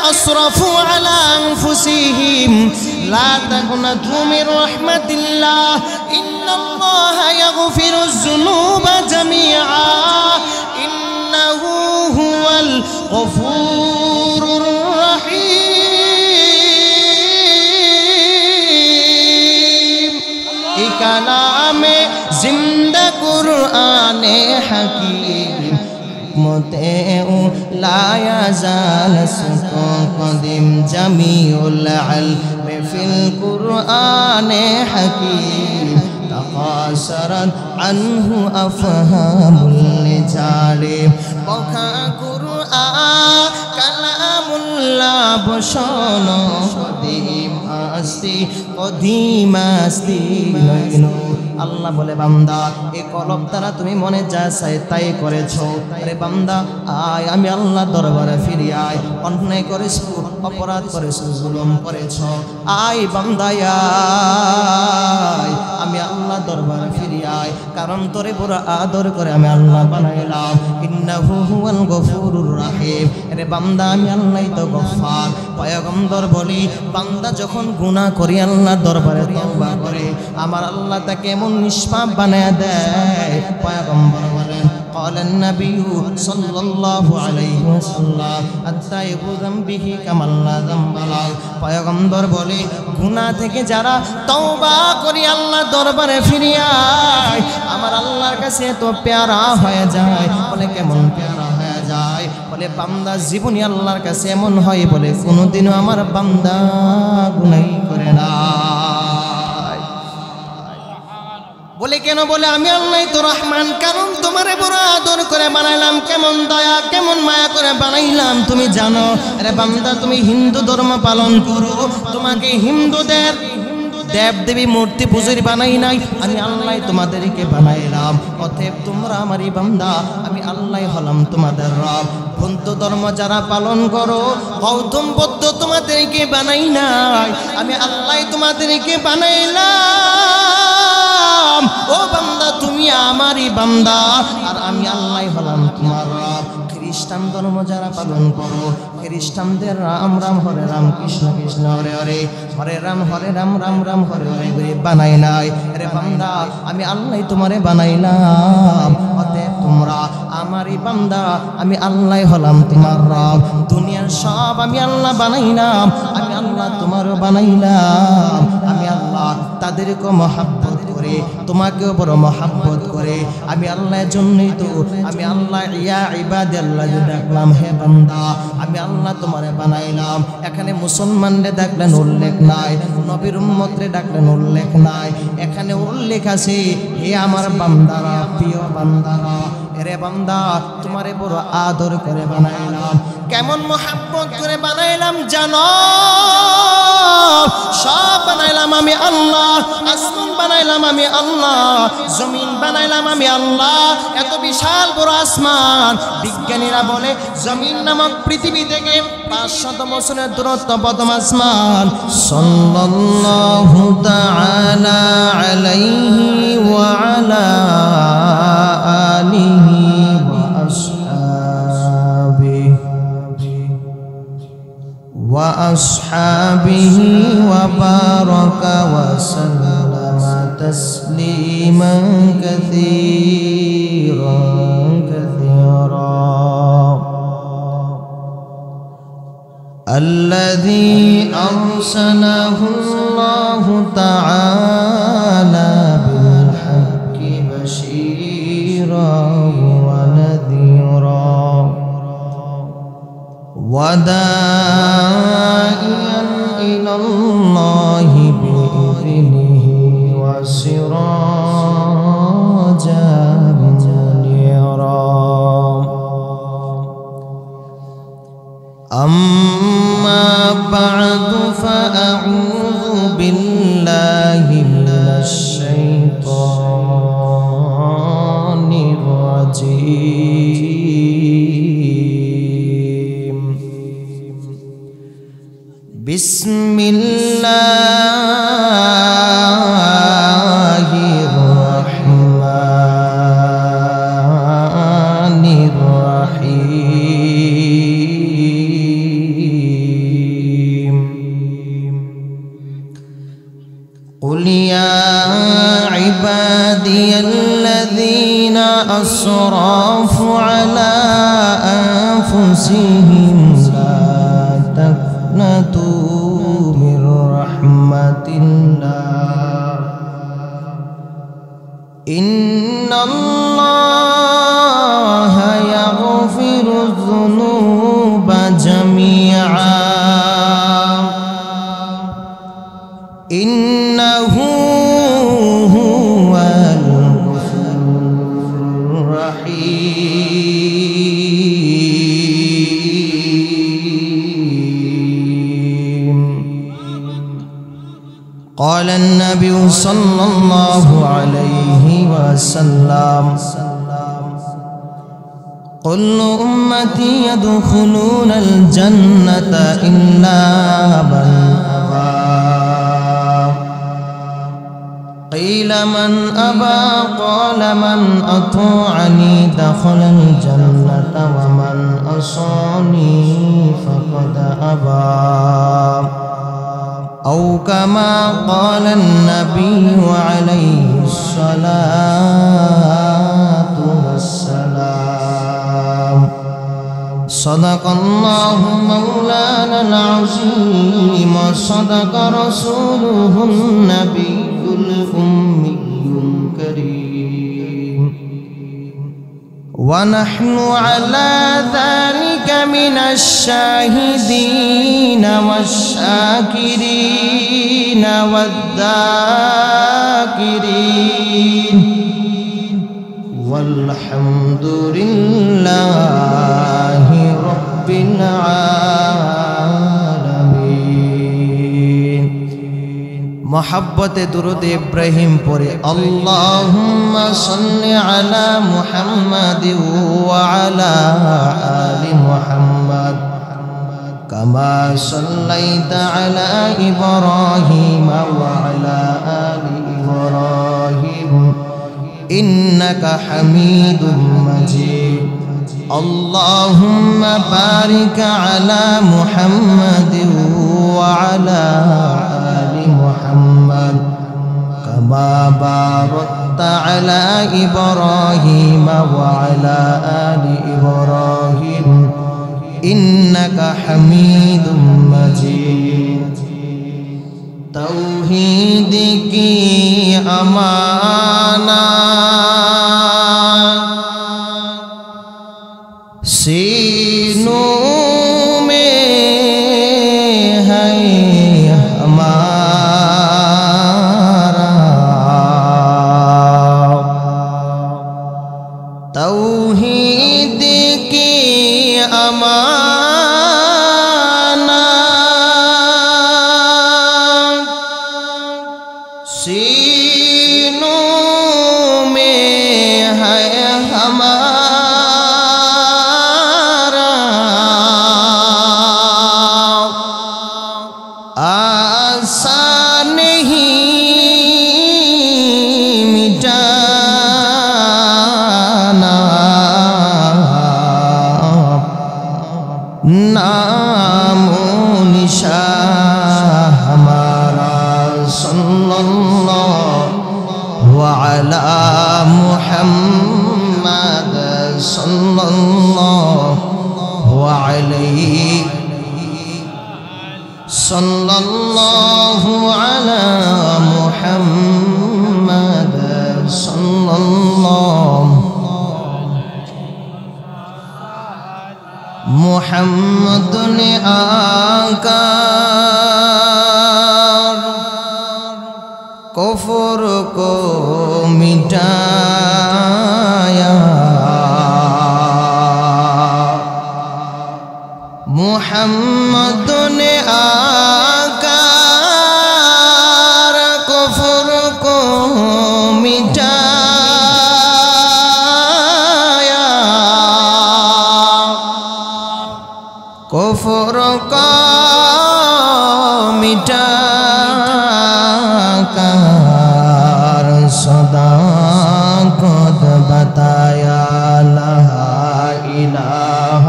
أسرفوا على أنفسهم لا تقنطوا من رحمة الله إن الله يغفر الذنوب جميعا إنه هو الغفور الرحيم كلام زندہ قرآن حکیم متعو لا يزال سکون قدیم جمیع العلم فی القرآن حکیم تقاصرت عنه افہام الرجال بکا قرآن کلام اللہ بشان قدیم আসতি আল্লাহ বলে বান্দা এই কলব দ্বারা তুমি মনে যা চাই তাই করেছো আরে বান্দা আয় আমি আল্লাহ দরবারে ফিরে আয় অন্যায় করেছো অপরাধ করেছো জুলুম করেছো আয় বান্দা আয় আমি আল্লাহ দরবারে ফিরে আয় কারণ তোরে বড় আদর করে আমি আল্লাহ বানাইলাম ইন্নাহু হুয়াল গফুরুর রহিম আরে বান্দা আমি আল্লাহই তো গফফার পয়গম্বর বলি বান্দা যখন গুনাহ করে আল্লাহ দরবারে তওবা করে আমার আল্লাহ তাকে এমন নিষ্পাপ বানায় দেয় পয়গম্বর বলেন قال النبي صلى الله عليه وسلم التائب ذنبه كمن لا ذنب له পয়গম্বর বলে গুনাহ থেকে যারা তওবা করে আল্লাহ দরবারে ফিরে আয় আমার আল্লাহর কাছে তো প্যারা হয়ে যায় বলে কেমন প্যারা হয়ে যায় বলে বান্দা জীবনী আল্লাহর কাছে এমন হয় বলে কোনোদিনও আমার বান্দা গুনাহ করে না বলে কেন বলে আমি আল্লাহই তো রহমান কারণ তোমারে বড় আদর করে বানাইলাম কেমন দয়া কেমন মায়া করে বানাইলাম তুমি জানো আরে বান্দা তুমি হিন্দু ধর্ম পালন করো তোমাকে হিন্দুদের দেব দেবী মূর্তি পূজারি বানাই নাই আমি আল্লাহ তোমাদেরকে বানাইলাম অতএব তোমরা আমারই বান্দা আমি আল্লাহ হলাম তোমাদের রব বৌদ্ধ ধর্ম যারা পালন করো গৌতম বুদ্ধ তোমাদেরকে বানাই নাই আমি আল্লাহ তোমাদেরকে বানাইলাম ও বান্দা তুমি আমারই বান্দা আর আমি আল্লাহ হলাম তোমার রব খ্রিস্টান ধর্ম যারা পালন করো খ্রিস্টানদের রাম রাম হরে রাম কৃষ্ণ কৃষ্ণ হরে হরে হরে রাম রাম রাম হরে হরে করে বানাই নাই আরে বান্দা আমি আল্লাহ তোমারে বানাইলাম অতএব তোমরা আমারই বান্দা আমি আল্লাহ হলাম তোমার রব দুনিয়ার সব আমি আল্লাহ বানাইলাম আমি আল্লাহ তোমারও বানাইলাম আমি আল্লাহ তাদেরকে মহব্বত করে তোমাকেও বড় মহব্বত করে আমি আল্লাহর জন্যই তো আমি আল্লাহ ইয়া ইবাদাল্লাহ ডাকলাম হে বান্দা আমি আল্লাহ তোমারে বানাইলাম এখানে মুসলমানদের ডাকলেন উল্লেখ নাই নবীর উম্মতরে ডাকলেন উল্লেখ নাই এখানে উল্লেখ আছে হে আমার বান্দারা প্রিয় বান্দারা এরে বান্দা তোমারে বড় আদর করে বানাইলাম কেমন মহব্বত করে বানাইলাম জানো সব বানাইলাম আমি আল্লাহ আসমান বানাইলাম আমি আল্লাহ জমিন বানাইলাম আমি আল্লাহ এত বিশাল বড় আসমান বিজ্ঞানীরা বলে জমিন নামক পৃথিবী থেকে 500 বছরের দূরত্ব প্রথম আসমান সাল্লাল্লাহু তাআলা আলাইহি ওয়া আলা আলিহি ওয়া وأصحابه وبارك وسلم تسليما كثيرا الذي أرسله الله تعالى بالحق بشيرا ونذيرا وداعيا إلى الله بإذنه وسراجا منيرا أما بعد فأعوذ بالله من الشيطان الرجيم بسم الله الرحمن الرحيم عبادي الذين أسرفوا على أنفسهم لا تقنطوا من رحمة الله إن الله يغفر الذنوب جميعا إنه هو الغفور الرحيم. قال النبي صلى الله عليه وسلم كل أمتي يدخلون الجنة إلا من أبى قيل من أبى قال من أطاعني دخل الجنة ومن عصاني فقد أبى أو كما قال النبي عليه الصلاة والسلام. صدق الله مولانا العظيم وصدق رسوله النبي الأمي الكريم ونحن على ذلك من الشاهدين والشاكرين والذاكرين والحمد لله رب العالمين. محبت درود إبراهيم پڑھے اللهم صل على محمد وعلى آل محمد كما صليت على إبراهيم وعلى آل إبراهيم إنك حميد مجيد. اللهم بارك على محمد وعلى آل محمد كما باركت على إبراهيم وعلى آل إبراهيم إنك حميد مجيد. توحید کی امانت سینوں میں ہے ہمارا توحید کی امانت سینوں میں ہے ہمارا آسان نہیں مٹانا نام و نشان ہمارا صلی اللہ وعلى محمد صلى الله عليه صلى الله على محمد صلى الله محمد آقا کفر کو مٹایا محمد نے آقا کفر کو مٹایا کفر کو مٹا کر صداقت بتایا لا الہ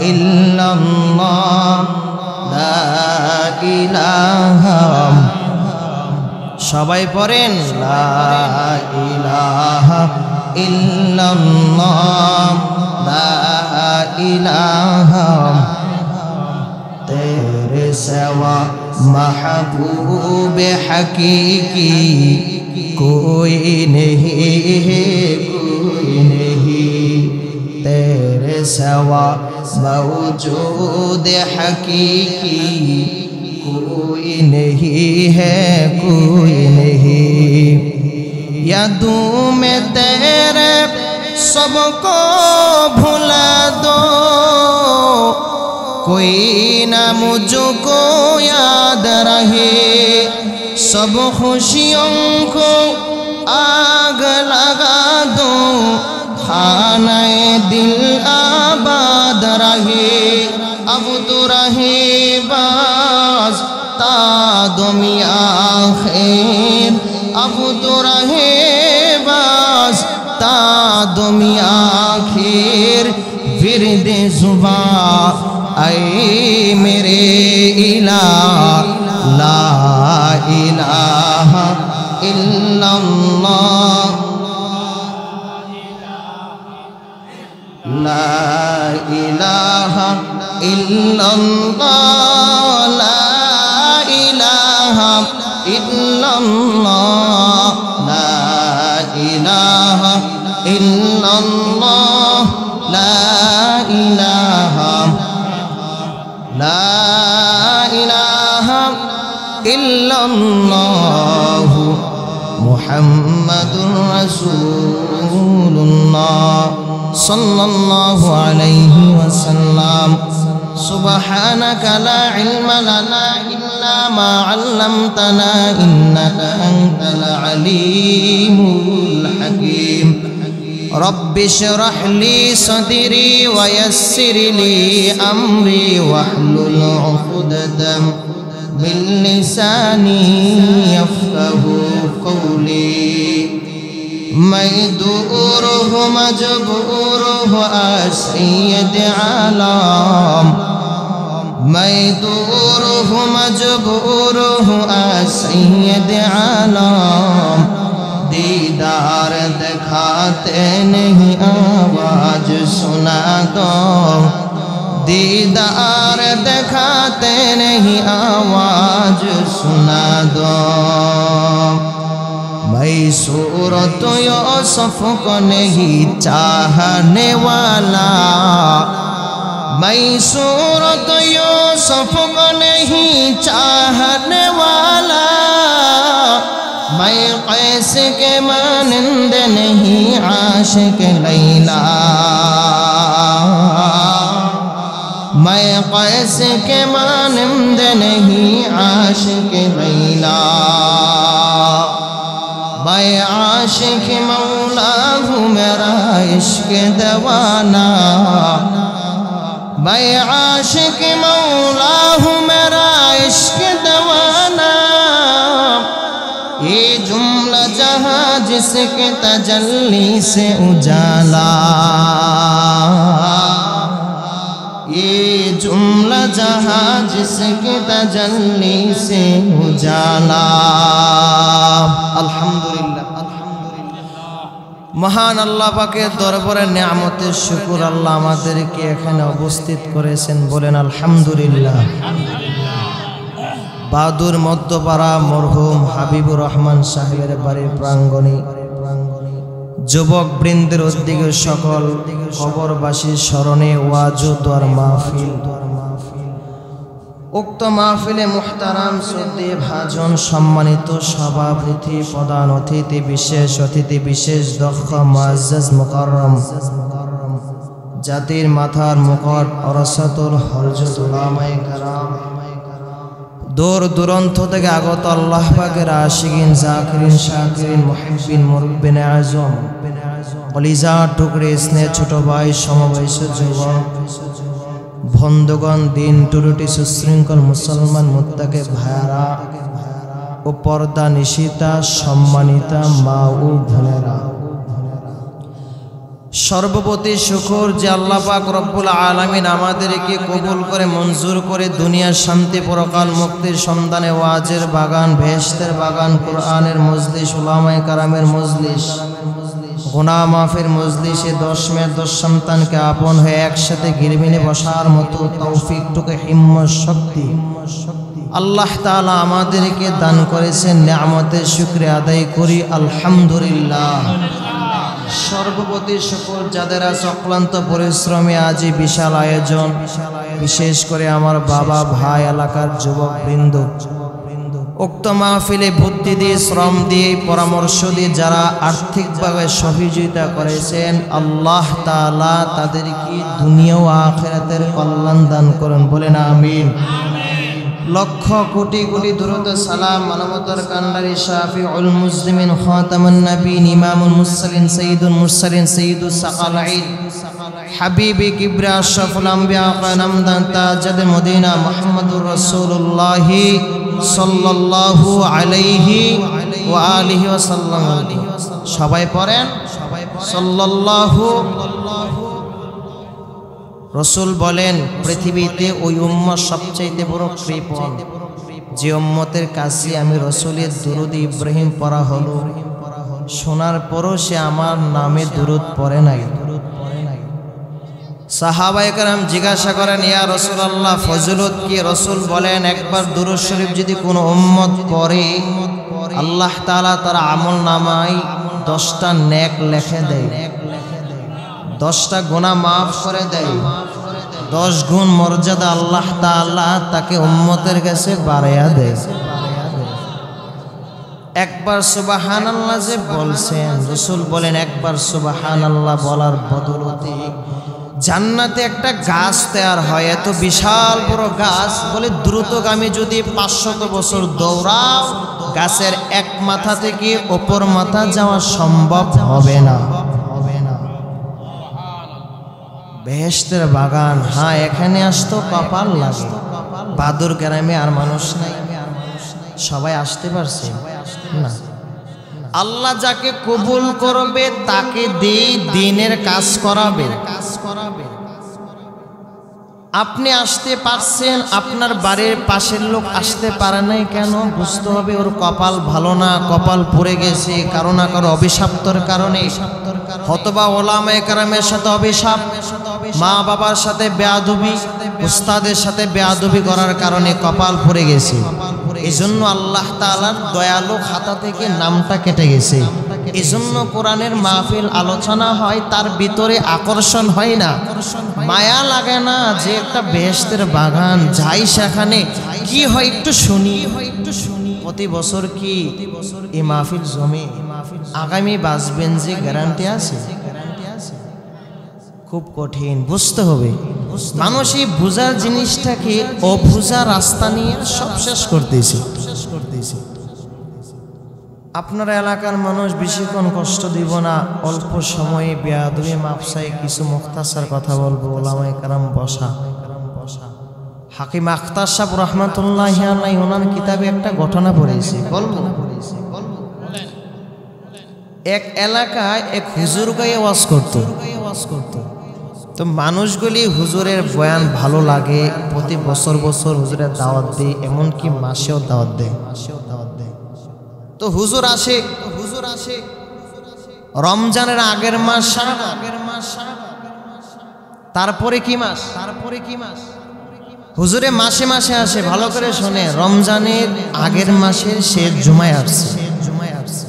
الا اللہ لا الہ সবাই পড়েন লা ইলাহা ইল্লাল্লাহ লা ইলাহা तेरे सिवा महबूब हकीकी कोई नहीं है कोई नहीं तेरे सिवा मौजूद हकीकी कोई नहीं है कोई नहीं यादों में तेरे सबको भुला दो कोई ना मुझको याद रहे सब खुशियों को आग लगा दो खानाए दिल आबाद रहे अब तो रहे बस तादमी आखिर अब तो रहे बस तादमी आखिर विरद जुबा ऐ मेरे इलाह ला इलाहा इल्लल्लाह ला इलाहा इल्लल्लाह ला इलाहा इल्लल्लाह ला इलाहा इल्लल्लाह ला इलाहा ला इलाहा इल्लल्लाह मुहम्मदुर रसूलुल्लाह सल्लल्लाहु अलैहि वसल्लम सुब्हानक ला इल्म लना इल्ला मा अल्लमतना इन्नका अंतल अलीमुल हकीम रब्बि इश्रह ली सदरी वयस्सिर ली अम्री वहलुल उक़दतम मिन लिसानी यफ़क़हू क़ौली मैं दूर हूँ मजबूर हूँ सैयद आलम मैं दूर हूँ मजबूर हूँ सैयद आलम दीदार दिखाते नहीं आवाज सुना दो दीदार दिखाते नहीं आवाज सुना दो मैं सूरत यूसुफ को नहीं चाहने वाला मैं सूरत यूसुफ को नहीं चाहने वाला मैं कैस के मानंद नहीं आशिक लैला मैं कैस के मानंद नहीं आशिक लैला मैं आशिक मौला हूँ मेरा इश्क दवाना मैं आशिक मौला हूँ मेरा इश्क दवाना ये जुमला जहाँ जिसके तजल्ली से उजाला ये जुमला जहाँ जिसके तजल्ली से उजाला अल्हम्दुलिल्लाह महान अल्लाह पाकेर दरबारे नेयामतेर शुक्र अल्लाह आमादेरके एखाने उपस्थित करेছেন बोलेन अल्हम्दुलिल्लाह बादुर मध्यपाड़ा मरहुम हाबिबुर रहमान साहेबेर बाड़ीर प्रांगणे युवक बृंदेर उद्योगे सकल कबरबासी स्मरणे ओयाज ও দোয়ার মাহফিল उक्त महफिले मुहताराम श्रद्धेय भाजन सम्मानित सभापति प्रधान अतिथि विशेष दक्ष मुआज्जज मुकर्रम जातिर माथार मुकुट अरसातुल हरजत उलामाए केराम दूर दूरान्त थेके आगत आल्लाह पाकेर आशिकिन जाकिरिन शाकिरिन मुहिब्बिन मुरब्बिन आजम कलिजार टुकड़े स्नेह छोट भाई समवयस्क युवक बंधुगण दिन टुरुटी सुशृंखल मुसलमान मुत्ताके भाइयारा ओ पर्दा निशिता सम्मानिता मा ओ बोनेरा সর্বপ্রতি শুকর যে আল্লাহ পাক রব্বুল আলামিন আমাদেরকে কবুল করে মঞ্জুর করে দুনিয়ার শান্তি পরকাল মুক্তির সন্ধানে ওয়াজের বাগান বেহেশতের বাগান কোরআনের মজলিস উলামায়ে কারামের মজলিস গুনাহ মাফের মজলিসে 10 মেয়ের 10 সন্তানকে আপন হয়ে একসাথে গিরবিনে বসার মতো তৌফিকটুকু হিম্মত শক্তি আল্লাহ তাআলা আমাদেরকে দান করেছেন। নিয়ামতের শুকরিয়া আদায় করি আলহামদুলিল্লাহ। সর্বপ্রতি শুকর যাদের অক্লান্ত পরিশ্রমে আজ এই বিশাল আয়োজন, বিশেষ করে আমার বাবা ভাই এলাকার যুবক বৃন্দ উক্ত মাহফিলে বুদ্ধি দিয়ে শ্রম দিয়ে পরামর্শ দিয়ে যারা আর্থিকভাবে সহযোগিতা করেছেন আল্লাহ তাআলা তাদেরকে দুনিয়া ও আখিরাতের কল্যাণ দান করুন, বলেন আমিন। লক্ষ কোটি কোটি দুরূদ সালাম মানবতার কান্ডারি শাফিউল মুসলিমিন খাতামুন নবীন ইমামুল মুরসালিন সাইয়্যিদুল মুরসালিন সাইয়্যিদুস সাকালাইন হাবিবি কিবরা আশরাফুল আম্বিয়া কানামদান তাজাদ মদিনা মুহাম্মদুর রাসূলুল্লাহ সাল্লাল্লাহু আলাইহি ওয়া আলিহি ওয়াসাল্লাম। সবাই পড়েন সাল্লাল্লাহু। রসুল বলেন পৃথিবীতে ওই উম্মত সবচাইতে বড় কৃপণ যে উম্মতের কাছে আমি রসুলের দুরূদ ইব্রাহিম পড়া হলো, শোনার পরও সে আমার নামে দুরূদ পড়ে নাই। সাহাবায়ে কেরাম জিজ্ঞাসা করেন ইয়া রাসূলুল্লাহ ফজিলত কি? রসুল বলেন একবার দুরূদ শরীফ যদি কোনো উম্মত পড়ে আল্লাহ তাআলা তার আমল নামায় 10টা নেক লিখে দেয়, 10টা গুনাহ মাফ করে দেয়, 10 গুণ মর্যাদা আল্লাহ তাআলা তাকে উম্মতের কাছে বাড়ায়া দেয়। একবার সুবহানাল্লাহ যে বলছেন রাসূল বলেন একবার সুবহানাল্লাহ বলার বদলতে জান্নাতে একটা গাছ তৈরি হয়, এত বিশাল বড় গাছ বলে দ্রুতগামী যদি 500 বছর দৌড়াও গাছের এক মাথা থেকে অপর মাথা যাওয়া সম্ভব হবে না। বেহেশতের বাগান, হ্যাঁ এখানে আসতো কপাল লাগে। বাদুর গ্রামে আর মানুষ নাই, সবাই আসতে পারছে না। আল্লাহ যাকে কবুল করবে তাকে দিয়ে দ্বীনের কাজ করাবে। আপনি আসতে পারছেন, আপনার বাড়ির পাশের লোক আসতে পারে নাই কেন? বুঝতে হবে ওর কপাল ভালো না, কপাল পড়ে গেছে কারো না কারো অভিশাপ্তর কারণে, হতবা ওলামায়ে কেরামের সাথে অভিশাপ, মা বাবার সাথে বেয়াদবি, উস্তাদের সাথে বেয়াদবি করার কারণে কপাল পড়ে গেছে। এজন্য আল্লাহ তাআলার দয়ালু খাতা থেকে নামটা কেটে গেছে। এজন্য কোরআনের মাহফিল আলোচনা হয়, তার ভিতরে আকর্ষণ হয় না, মায়া লাগে না যে একটা বেহেশতের বাগান যাই সেখানে কি হয় একটু শুনি। প্রতি বছর কি এই মাহফিল জমে? আগামী বাঁচবেন যে গ্যারান্টি আছে? খুব কঠিন, বুঝতে হবে। মানুষ এই বুঝার জিনিসটাকে অবুঝা রাস্তা নিয়ে সব শেষ করতেছে। আপনার এলাকার মানুষ বেশিক্ষণ কষ্ট দিব না, অল্প সময়ে বেয়াদবি মাপসাই কিছু মুখতাসার কথা বলবো। ওলামায়ে কেরাম বসা। হাকিম আখতার সাহেব রহমাতুল্লাহি আলাইহি ওনার কিতাবে একটা ঘটনা পড়েছি, বলবো। এক এলাকায় এক হুজুর গায়ে ওয়াজ করতো। তো মানুষগুলি হুজুরের বয়ান ভালো লাগে, প্রতি বছর বছর হুজুরের দাওয়াত দেয়, এমনকি মাসেও দাওয়াত দেয়। তো হুজুর আসে রমজানের আগের মাস, তারপরে কি মাস? হুজুরে মাসে মাসে আসে। ভালো করে শোনে, রমজানের আগের মাসের শেষ জুমায় আসছে।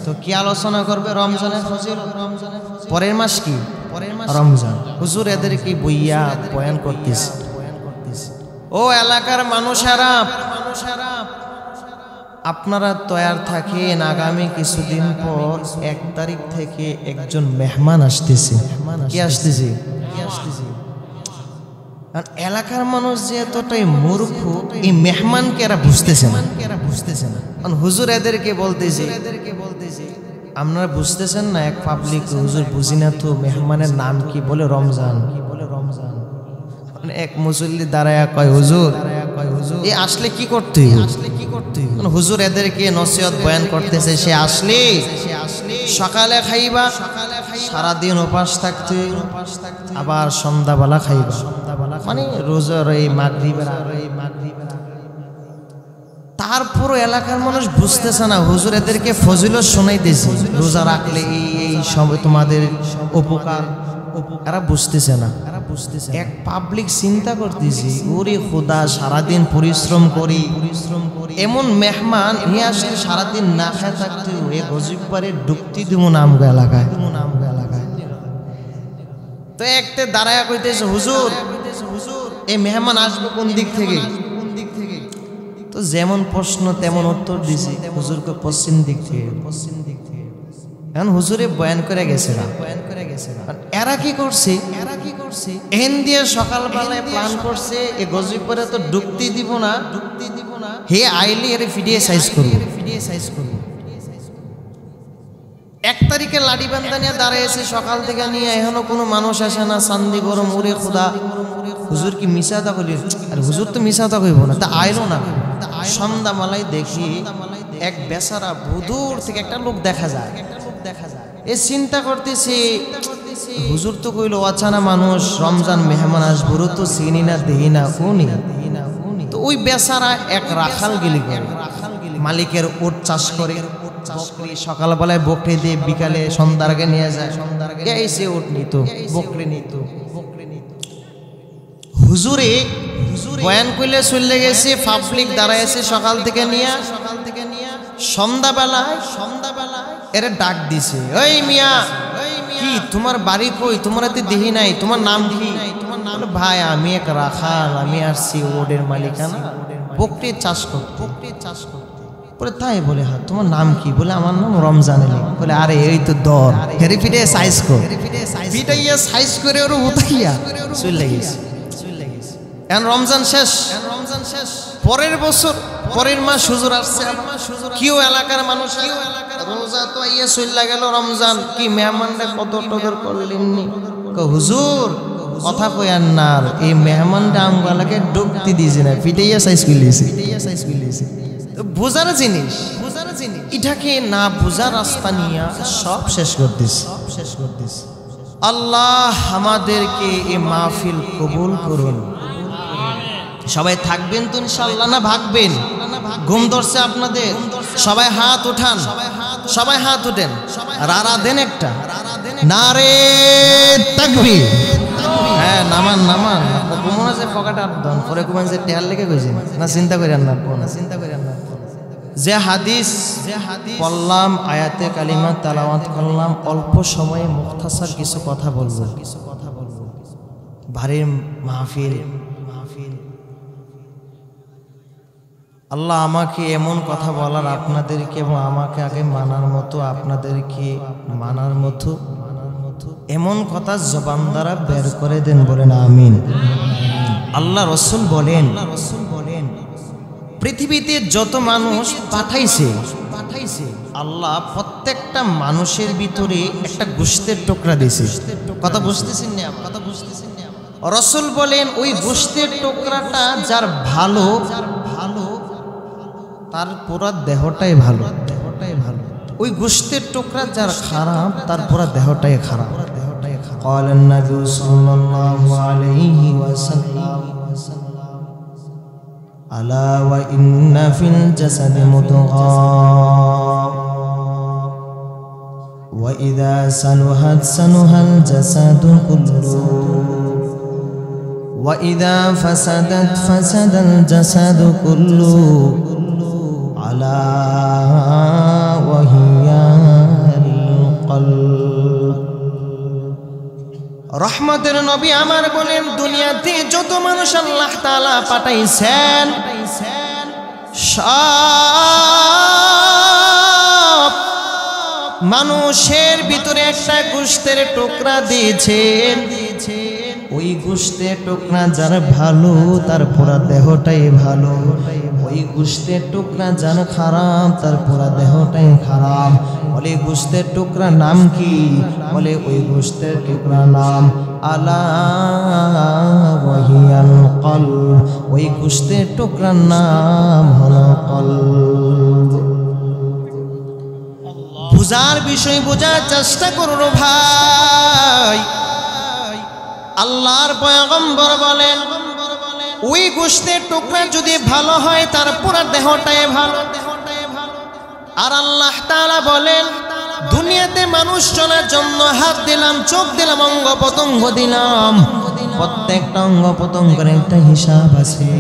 তো কি আলোচনা করবে? রমজানের ফজিলত। পরের মাস কি? রমজান। হুজুর এদের কি বইয়া বয়ান করতেছে। ও এলাকার মানুষেরা, আপনারা তৈয়ার থাকেন, আগামী কিছুদিন পর 1 তারিখ থেকে একজন মেহমান আসতেছে। কি আসতেছে? এলাকার মানুষ যে এতটাই মূর্খ, এই মেহমানকে এরা বুঝতেছে না। হুজুর এদেরকে বলতেছে, আপনারা বুঝতেছেন না? এক পাবলিক হুজুর বুঝি না তো মেহমানের নাম কি? বলে রমজান। এক মুসল্লি দাঁড়ায়া কয় হুজুর এ আসলে কি করতে? হুজুর এদেরকে নসিহত বয়ান করতেছে, সে আসলে সকালে খাইবা, সারাদিন উপাস থাকতে, আবার সন্ধ্যাবেলা খাইবা, মানে রোজার এই মাগরিবের আগে। তারপর এলাকার মানুষ বুঝতেছে না, হুজুর এদেরকে ফজিলত শোনাইতেছে, রোজা রাখলে এই সময় তোমাদের উপকার, এরা বুঝতেছে না। এক পাবলিক চিন্তা করতেছি, ওরে খোদা সারাদিন পরিশ্রম করি, এমন মেহমান নিয়ে আসলে সারাদিন না খায় থাকতে এ গজব পারে ডুবতি দিব নাম এলাকায়। তো একটা দাঁড়ায় কইতেছে, হুজুর এই মেহমান আসবে কোন দিক থেকে? তো যেমন প্রশ্ন তেমন উত্তর দিছি, হুজুরকে পশ্চিম দিক থেকে। এখন হুজুরে বয়ান করে গেছে, এরা কি করছে, এহেন দিয়ে সকালবেলায় প্ল্যান করছে এ গজব পরে তো ডুবতি দিব না, হে আইলি এর ফিডিয়ে সাইজ করবো। 1 তারিখে লাডি বান্ধা নিয়ে দাঁড়িয়েছে, সকাল থেকে নিয়ে এখনো কোনো মানুষ আসে না, চান্দি গরম, ওরে খোদা হুজুর কি মিশাতা করি? আর হুজুর তো মিশাতা কইব না, তা আইলো না। সন্ধ্যাবেলায় দেখি এক বেচারা বুদূর থেকে একটা লোক দেখা যায়। এ চিন্তা করতেছি, হুজুর তো কইল অচানা মানুষ, রমজান মেহমান আসবো, তো চিনি না দেহি না উনি। তো ওই বেচারা এক রাখাল গিলি করে, মালিকের ওট চাষ করে, সকালবেলায় বকরি দিয়ে বিকালে সন্ধ্যার আগে নিয়ে যায়, এসে ওট নিত, বকরি নিত। হুজুরে বয়ান কইলে চলে গেছে, পাবলিক দাঁড়াইছে সকাল থেকে নিয়ে সন্ধ্যাবেলায় এরে ডাক দিছে, ওই মিয়া কি তোমার বাড়ি কই? তোমার হাতে দেহি নাই, তোমার নাম কি? ভাই আমি এক রাখাল, আমি আসছি ওডের মালিকানা, বকরি চাষ করতে। বলে তাই? বলে হ্যাঁ। তোমার নাম কি? বলে আমার নাম রমজান আলী। বলে আরে এই তো দর, হেরে ফিরে সাইজ কর, পিটাইয়া সাইজ করে ওর উঠাইয়া চলে গেছে। এখন রমজান শেষ, পরের বছর পরের মাস হুজুর আসছে, কেউ এলাকার মানুষ রোজা তো আইয়া চলে গেল, রমজান কি মেহমানরা কত টদর করলেননি। হুজুর কথা কয়ার না, এই মেহমানরা আমগুলাকে ডুবতে দিয়েছে না, পিটাইয়া সাইজ করলেছে। বোঝার জিনিস, এটাকে না বোঝার রাস্তা নিয়ে সব শেষ করতেছে। আল্লাহ আমাদেরকে এই মাহফিল কবুল করুন। সবাই থাকবেন তো ইনশাআল্লাহ, না ভাগবেন? ঘুম ধরছে আপনাদের? সবাই হাত উঠান, সবাই হাত উঠেন, রারা দেন একটা নারে তাকবীর। হ্যাঁ নামান নামান, ঘুমন আছে পকেট আট দন পরে ঘুমান যে টেয়ার লেগে গেছে না, চিন্তা করেন না, চিন্তা করেন না। যে হাদিস পড়লাম, আয়াতে কালিমা তেলাওয়াত করলাম, অল্প সময়ে মুখতাসার কিছু কথা বলবো। ভারী মাহফিল, আল্লাহ আমাকে এমন কথা বলার, আপনাদেরকে এবং আমাকে আগে মানার মতো, আপনাদেরকে মানার মতো এমন কথা জবান দ্বারা বের করে দেন, বলেন আমিন। আল্লাহ রসুল বলেন, পৃথিবীতে যত মানুষ পাঠাইছে আল্লাহ প্রত্যেকটা মানুষের ভিতরে একটা গোশতের টুকরা দিয়েছে। কথা বুঝতেছেন না? কথা বুঝতেছেন না? রসুল বলেন ওই গোশতের টুকরাটা যার ভালো, তার পুরা দেহটাই ভালো। ওই গোশতের টুকরা যার খারাপ, তার পুরা দেহটাই খারাপ। قال النبي صلى الله عليه وسلم ألا وإن في الجسد مضغة وإذا صلحت صلح الجسد كله وإذا فسدت فسد الجسد كله ألا وهي القلب। রহমতের নবী আমার বলেন, দুনিয়াতে যত মানুষ আল্লাহ তাআলা পাঠাইছেন, সব মানুষের ভিতরে একটা গোশতের টুকরা দিয়েছেন। ওই গোশতের টুকরা যার ভালো, তার পুরা দেহটাই ভালো। ওই গোশতের টুকরা যার খারাপ, তার পুরা দেহটাই খারাপ। বলে গোশতের টুকরা নাম কি? বলে ওই গোশতের টুকরা নাম আলা ওয়াহিয়াল কলব। ওই গোশতের টুকরার নাম হলো কলব। বুঝার বিষয় বোঝার চেষ্টা করুন ভাই। আল্লাহর পয়গম্বর বলেন ওই গোশতের টুকরা যদি ভালো হয় তার পুরো দেহটাই ভালো। আর আল্লাহ তাআলা বলেন দুনিয়াতে মানুষ চলার জন্য হাত দিলাম, চোখ দিলাম, অঙ্গ প্রত্যঙ্গ দিলাম, প্রত্যেকটা অঙ্গ প্রত্যঙ্গের একটা হিসাব আছে।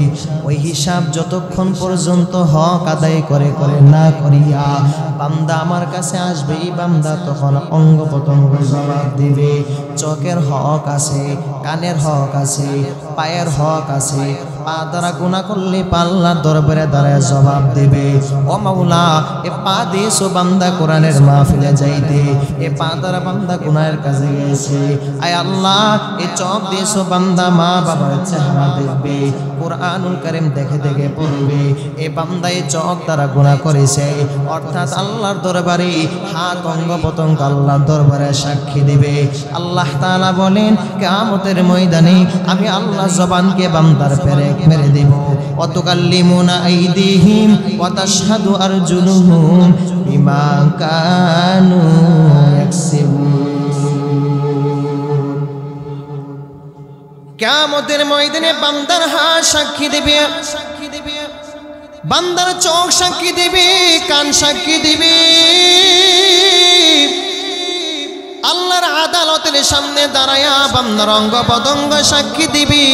ওই হিসাব যতক্ষণ পর্যন্ত হক আদায় করে না করিয়া বান্দা আমার কাছে আসবে, এই বান্দা তখন অঙ্গ প্রত্যঙ্গ জবাব দিবে। চোখের হক আছে, কানের হক আছে, পায়ের হক আছে, পা দ্বারা গুনাহ করলে আল্লাহর দরবারে দাঁড়ায় জবাব দেবে। ও মাওলা, এ পা দিয়েছো বান্দা কোরআনের মাহফিলে যাইতে, এ পা দ্বারা বান্দা গুনাহের কাজে গেছে। আয় আল্লাহ, এ চোখ দিয়েছো বান্দা মা বাবার চেহারা দেখবে, কোরআনুল কারীম দেখে দেখে পড়বে। এ বান্দা এই চোখ দ্বারা গুনাহ করেছে, অর্থাৎ আল্লাহর দরবারে হাত অঙ্গ প্রত্যঙ্গ আল্লাহর দরবারে সাক্ষী দিবে। আল্লাহ তাআলা বলেন কিয়ামতের ময়দানে আমি আল্লাহ জবানকে বান্দার পেরেক মেরে দেব। ওয়াতুকাল্লিমুনা আইদিহিম ওয়া তাশহাদু আরজুলুহুম বিমা কানু ইয়াকসিবুন। কিয়ামতের ময়দানে বান্দার হাত সাক্ষী দিবে, বান্দার চোখ সাক্ষী দিবে, কান সাক্ষী দিবে। আল্লাহর আদালতের সামনে দাঁড়ায়া বান্দার অঙ্গ প্রত্যঙ্গ সাক্ষী দিবি।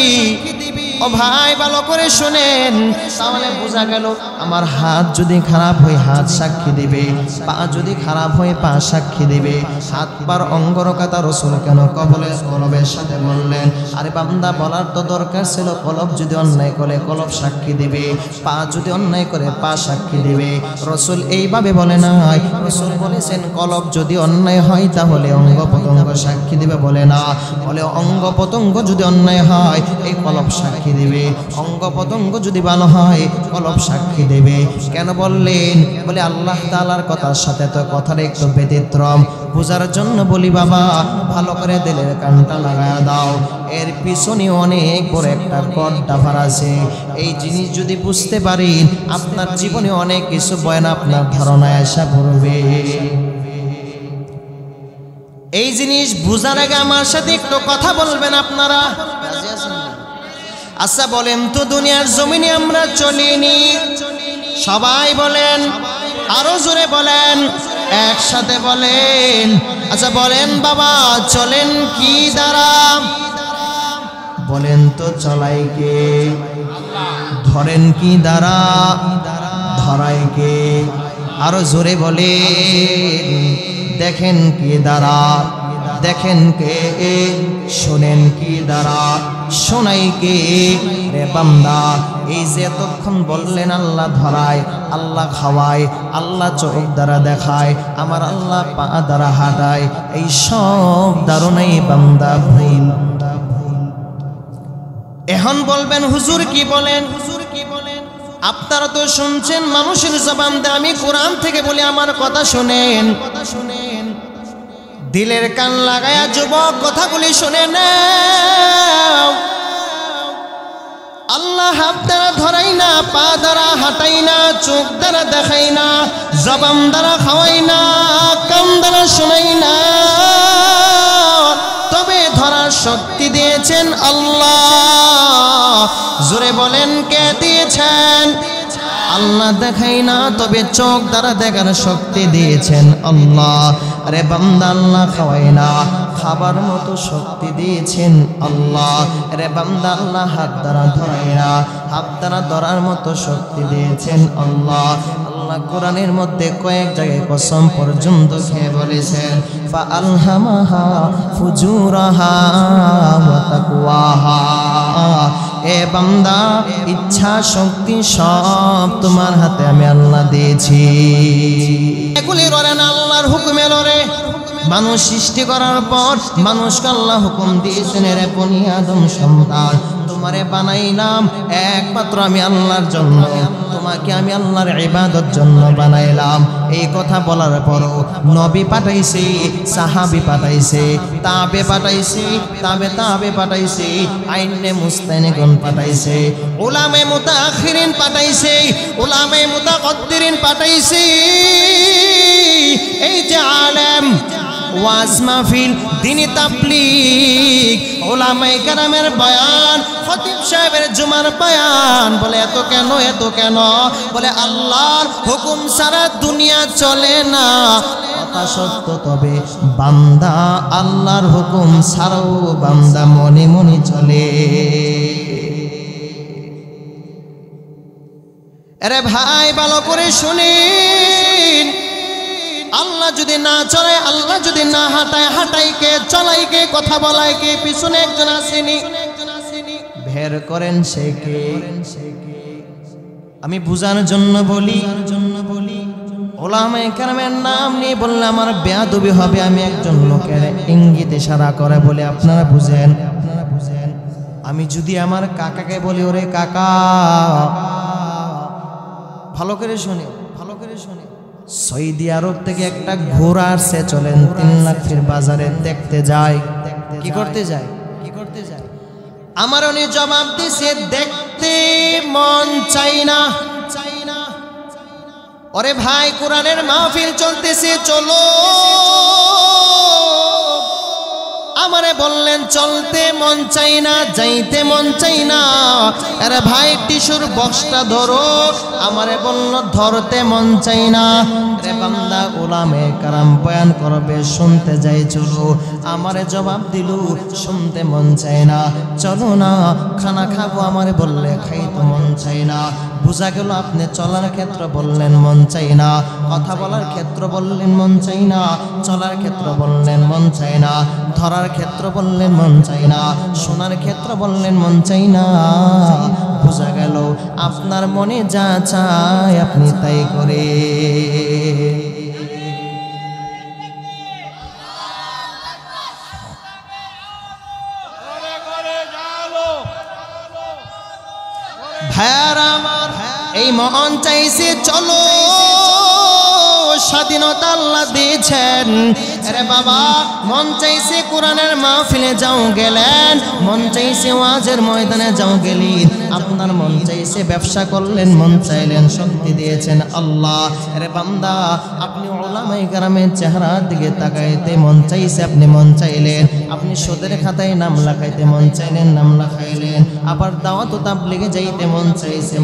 ও ভাই, ভালো করে শুনেন, তাহলে বোঝা গেল আমার হাত যদি খারাপ হয় হাত সাক্ষী দিবে, পা যদি খারাপ হয় পা সাক্ষী দিবে। হাত পার অঙ্গর কথা রাসূল কেন কলবের সাথে বললেন? আরে বান্দা, বলার তো দরকার ছিল কলব যদি অন্যায় করে কলব সাক্ষী দিবে, পা যদি অন্যায় করে পা সাক্ষী দিবে। রাসূল এইভাবে বলে নাই, রাসূল বলেছেন কলব যদি অন্যায় হয় তাহলে অঙ্গ প্রত্যঙ্গ সাক্ষী দিবে, বলে না। বলে অঙ্গ প্রত্যঙ্গ যদি অন্যায় হয় এই কলব সাক্ষী দিবে, অঙ্গ প্রত্যঙ্গ যদি ভালো হয় কলব সাক্ষী দেবে। কেন বললেন? বলে আল্লাহ তাআলার কথার সাথে তো কথার একটু ব্যতিক্রম, বোঝার জন্য বলি বাবা, ভালো করে দিলের কানটা লাগায়া দাও। এর পিছনে অনেক বড় একটা গড্ডাফার আছে। এই জিনিস যদি বুঝতে পারেন আপনার জীবনে অনেক কিছু বয়ান আপনার ধারণায় আসা পড়বে। এই জিনিস বুঝার আগে আমার সাথে একটু কথা বলবেন আপনারা। আচ্ছা বলেন তো, দুনিয়ার জমিনে আমরা চলিনি? সবাই বলেন, আরো জোরে বলেন, একসাথে বলেন। আচ্ছা বলেন বাবা, চলেন কি দ্বারা? বলেন তো, চলাই কে? ধরেন কি দ্বারা? ধরাই কে? আরো জোরে বলেন, দেখেন কি দ্বারা? দেখেন কে? শোনেন কি দ্বারা? শোনাই কে? রে বান্দা, এই যে এতক্ষণ বললেন আল্লাহ ধরায়, আল্লাহ খাওয়ায়, আল্লাহ চোখ দ্বারা দেখায়, আমার আল্লাহ পা দ্বারা হাঁটায়, এই সব ধারণাই বান্দা ভুল। এখন বলবেন হুজুর কি বলেন? হুজুর কি বলেন? আপনারা তো শুনছেন মানুষের জবান দিয়ে, আমি কোরআন থেকে বলি, আমার কথা শুনেন, কথা শুনেন, দিলের কান লাগায়া যুবক কথাগুলি শুনে নাও। আল্লাহ হাত দ্বারা ধরাই না, পা দ্বারা হাঁটাই না, চোখ দ্বারা দেখাই না, জবান দ্বারা খাওয়াই না, কান দ্বারা শোনাই না, তবে ধরার শক্তি দিয়েছেন আল্লাহ। জোরে বলেন, কে দিয়েছেন? আল্লাহ দেখাই না, তবে চোখ দ্বারা দেখার শক্তি দিয়েছেন আল্লাহ। আরে বান্দা, আল্লাহ খাওয়াই না, খাবার মতো শক্তি দিয়েছেন আল্লাহ। আরে বান্দা, আল্লাহ হাত দ্বারা ধরাই না, হাত দ্বারা ধরার মতো শক্তি দিয়েছেন আল্লাহ। আল্লাহ কোরআনের মধ্যে কয়েক জায়গায় কসম পর্যন্ত খেয়ে বলেছেন, ফাআলহামাহা ফুজুরাহা ওয়া তাকওয়াহা। এ বান্দা, ইচ্ছা শক্তি সব তোমার হাতে আমি আল্লাহ দিয়েছি। এগুলি লড়ে না, আল্লাহর হুকুমে লড়ে। মানুষ সৃষ্টি করার পর মানুষকে আল্লাহ হুকুম দিয়েছেন, রে বনি আদম সন্তান, তোমারে বানাইলাম একমাত্র আমি আল্লাহর জন্য, তোমাকে আমি আল্লাহর ইবাদত জন্য বানাইলাম। এই কথা বলার পরও নবী পাঠাইছে, সাহাবী পাঠাইছে, তাবে পাঠাইছে, তাবে পাঠাইছে, আইনে মুস্তানিগুন পাঠাইছে, উলামে মুতাআখিরিন পাঠাইছে, উলামে মুতাকদ্দিরিন পাঠাইছে। এই যে আলেম, ওয়াজ মাহফিল, দ্বীনি তাবলীগ, উলামায়ে কেরামের বয়ান, খতিব সাহেবের জুমার বয়ান, বলে এত কেন, এত কেন? বলে আল্লাহর হুকুম ছাড়া দুনিয়া চলে না। কথা সত্য, তবে বান্দা আল্লাহর হুকুম ছাড়াও বান্দা মনে মনে চলে। আরে ভাই ভালো করে শুনেন, আল্লাহ যদি না চলে, আল্লাহ যদি না হাঁটায়, হাঁটাই কে, চলাই কে, কথা বলায় কে? পিছনে একজন আসেনি, বের করেন সে কে? আমি বুঝানোর জন্য বলি, উলামায়ে কেরামের নাম নিয়ে বললে আমার বেয়াদবি হবে। আমি একজন লোকের ইঙ্গিত ইশারা করে বলে আপনারা বুঝেন। আমি যদি আমার কাকাকে বলি, ওরে কাকা, ভালো করে শুনি, ভালো করে শুনি, সৌদি আরব থেকে একটা ঘোড়া আসছে, চলেন 3 লাখ ফির বাজারে দেখতে যায়। কি করতে যায়? কি করতে যায়? আমার উনি জবাব দিছে, দেখতে মন চাই না। ওরে ভাই, কোরআনের মাহফিল চলতেছে, চলো। আমারে বললেন চলতে মন চাই না, যাইতে মন চাই না। আরে ভাই, টিস্যুর বক্সটা ধরো। আমারে বলল ধরতে মন চাই না। রে বান্দা, উলামায়ে কেরাম বয়ান করবে, শুনতে যাই, চলো। আমারে জবাব দিল, শুনতে মন চাই না, চলো না। খানা খাবো, আমারে বললে খাইতে মন চাই না। বুঝা গেল আপনি চলার ক্ষেত্র বললেন মন চাই না, কথা বলার ক্ষেত্র বললেন মন চাই না, চলার ক্ষেত্র বললেন মন চাই না, ধরার ক্ষেত্র বললেন মন চাই না, শোনার ক্ষেত্র বললেন মন চাই না। বুঝা গেল আপনার মনে যা চায় আপনি তাই করে। ভাইয়ারা আমার, এই মন চাইছে চলো, স্বাধীনতা আল্লাহ দিয়েছেন। আরে বাবা, মন চাইছে কোরআনের মাহফিলে যাও, গেলেন। মন চাইছে ওয়াজের ময়দানে যাও, গেলি। আপনার মন চাইছে ব্যবসা করলেন, মন চাইলেন, শক্তি দিয়েছেন আল্লাহ। আরে বান্দা, আপনি উলামায়ে কেরামের চেহারার দিকে তাকাইতে মন চাইছে, আপনি মন চাইলেন। আপনি সুদের খাতায় নাম লেখাইতে মন চাইলেন, নাম লেখাইলেন। আবার দাওয়াত ও তাবলীগে যাইতে মন চাইছে,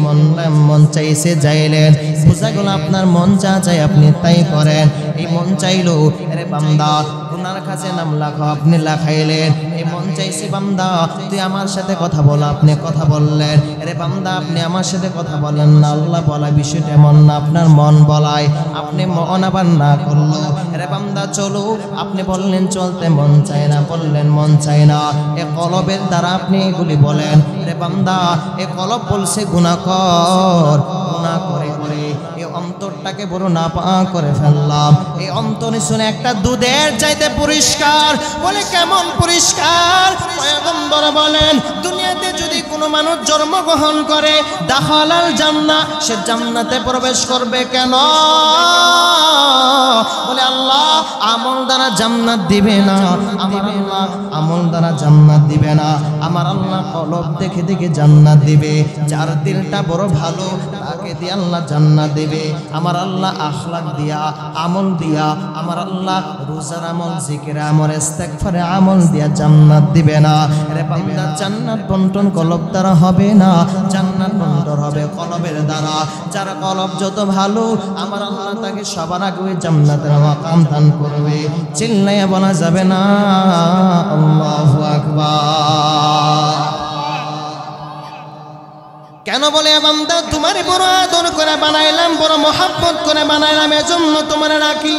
মন চাইছে, যাইলেন। বোঝা গেল আপনার মন যা চাই আপনি তাই করেন। এই মন চাইলো, আরে বান্দা, গুনার কাছে নাম লেখাও, আপনি লেখাইলেন। এই মন চাইছে বান্দা, তুই আমার সাথে কথা বল, আপনি কথা বললেন। আরে বান্দা, আপনি আমার সাথে কথা বলেন না, আল্লাহ বলা বিষয়টা এমন না, আপনার মন বলায়, আপনি মন আবার না করলো। আরে বান্দা চলো, আপনি বললেন চলতে মন চায় না, বললেন মন চায় না। এ কলবের দ্বারা আপনি এগুলি বলেন। আরে বান্দা, এ কলব বলছে গুনাহ কর, গুনাহ করে করে এই অন্তরটাকে বড় নাপাক করে ফেললাম। এই অন্তরে শুনে একটা দুধের চাইতে পরিষ্কার। বলে কেমন পরিষ্কার? পয়গম্বর বলেন, দুনিয়াতে যদি কোনো মানুষ জন্মগ্রহণ করে, দাখালাল জান্নাহ, সে জান্নাতে প্রবেশ করবে কেন? বলে আল্লাহ আমল দ্বারা জান্নাত দিবে না, আমার আল্লাহ আমল দ্বারা জান্নাত দিবে না। আমার আল্লাহ কলব দেখে দেখে জান্নাত দিবে। যার দিলটা বড় ভালো, তাকে দিয়ে আল্লাহ জান্নাত দিবে। আমার আল্লাহ আখলাক দিয়া, আমল দিয়া, আমার আল্লাহ রোজার আমল, জিকির আমল, ইস্তেগফারে আমল দিয়া জান্নাত দিবে না। আরে বান্দা, জান্নাত বন্টন কলব দ্বারা হবে না, জান্নাত বন্টন হবে কলবের দ্বারা। যার কলব যত ভালো, আমার আল্লাহ তাকে সবার আগে জান্নাতের মাকাম দান করবে। চিল্লাইয়া বলা যাবে না আল্লাহু আকবার। কেন? বলে বান্দা, তোমারে বড় আদর করে বানাইলাম, বড় মোহাব্বত করে বানাইলাম, এজন্য তোমারে রাখি।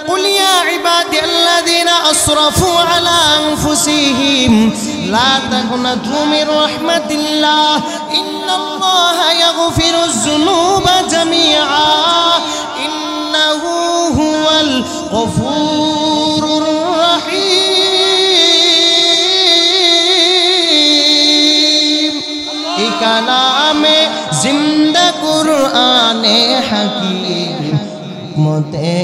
قل يا عبادي الذين أسرفوا على أنفسهم لا تقنطوا من رحمة الله إن الله يغفر الذنوب جميعا إنه هو الغفور الرحيم। में जिंदा कुराने हकीम मोते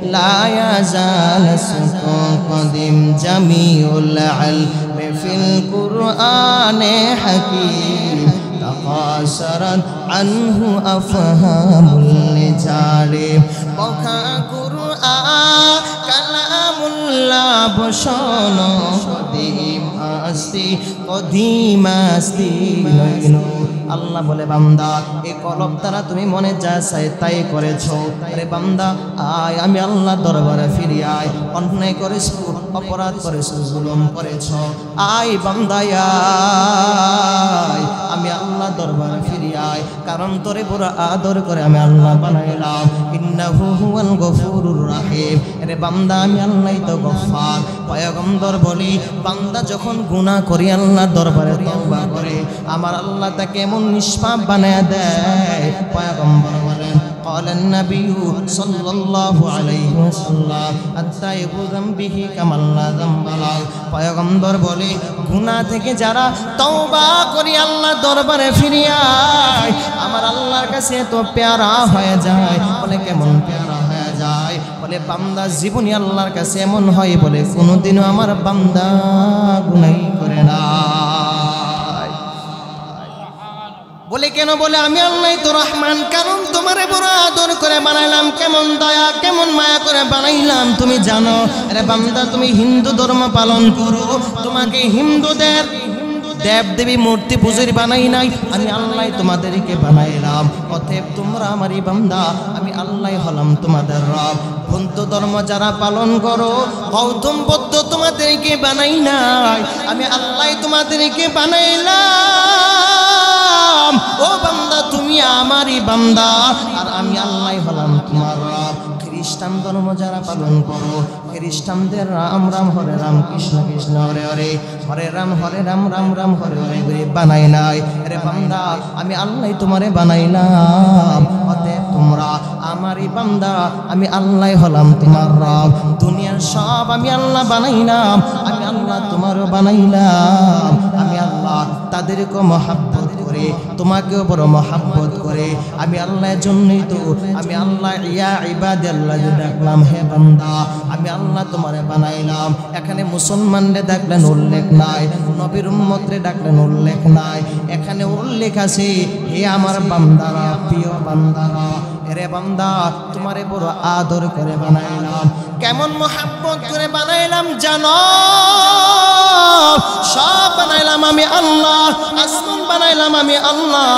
लाया जाल सुको कदीम जमीउल इल्म फिल कुराने हकीम तकासरत अन्हु अफहामुल निजारे बखा कुरान कलामुल्लाह बशनो कदीम आस्ती नैनो আল্লাহ বলে বান্দা এই কলব দ্বারা তুমি মনে যা চাই তাই করেছো আরে বান্দা আয় আমি আল্লাহর দরবারে ফিরে আয় অন্যায় করেছো অপরাধ করেছো জুলুম করেছো আয় বান্দা আয় আমি আল্লাহর দরবারে ফিরে আয় কারণ তোরে বড় আদর করে আমি আল্লাহ বানাইলাম ইন্নাহু হুয়াল গফুরুর রহিম আরে বান্দা আমি আল্লাহই তো গফফার পয়গম্বর বলি বান্দা যখন গুনাহ করে আল্লাহর দরবারে তওবা করে আমার আল্লাহ তাকে निष्पाप बनाया दे पैगंबर बोलें قال النبي صلى الله عليه وسلم التائب ذنبه كمن لا ذنب له पैगंबर बोले गुनाह থেকে যারা তওবা করে আল্লাহর দরবারে ফিরে আয় আমার আল্লাহর কাছে তো প্যারা হয়ে যায় বলে কেমন প্যারা হয়ে যায় বলে বান্দা জীবনী আল্লাহর কাছে এমন হয় বলে কোনোদিনও আমার বান্দা গুনাহ করে না বলে কেন বলে আমি আল্লাহই তো রহমান কারণ তোমারে বড় আদর করে বানাইলাম কেমন দয়া কেমন মায়া করে বানাইলাম তুমি জানো আরে বান্দা তুমি হিন্দু ধর্ম পালন করো তোমাকে হিন্দুদের দেব দেবী মূর্তি পূজারি বানাই নাই আমি আল্লাহই তোমাদেরকে বানাইলাম অতএব তোমরা আমারই বান্দা আমি আল্লাহই হলাম তোমাদের রব বৌদ্ধ ধর্ম যারা পালন করো গৌতম বুদ্ধ তোমাদেরকে বানাই নাই আমি আল্লাহই তোমাদেরকে বানাইলাম ও বান্দা তুমি আমারই বান্দা আর আমি আল্লাহই হলাম তোমার রব খ্রিস্টান ধর্ম যারা পালন করো খ্রিস্টানদের রাম রাম হরে রাম কৃষ্ণ কৃষ্ণ হরে হরে হরে রাম রাম রাম হরে হরে করে বানাই নাই আরে বান্দা আমি আল্লাহই তোমারে বানাইলাম অতএব তোমরা আমারই বান্দা আমি আল্লাহই হলাম তোমার রব দুনিয়ার সব আমি আল্লাহ বানাইলাম আমি আল্লাহ তোমারও বানাইলাম আমি আল্লাহ তাদেরকে মহব্বত করে তোমাকেও বড় মহব্বত করে আমি আল্লাহর জন্যই তো আমি আল্লাহ ইয়া ইবাদাল্লাহ ডাকলাম হে বান্দা আমি আল্লাহ তোমারে বানাইলাম এখানে মুসলমানদের ডাকলেন উল্লেখ নাই নবীর উম্মতরে ডাকলেন উল্লেখ নাই এখানে উল্লেখ আছে হে আমার বান্দারা প্রিয় বান্দারা এরে বান্দা তোমারে বড় আদর করে বানাইলাম কেমন মহব্বত করে বানাইলাম জানো সব বানাইলাম আমি আল্লাহ আসমান বানাইলাম আমি আল্লাহ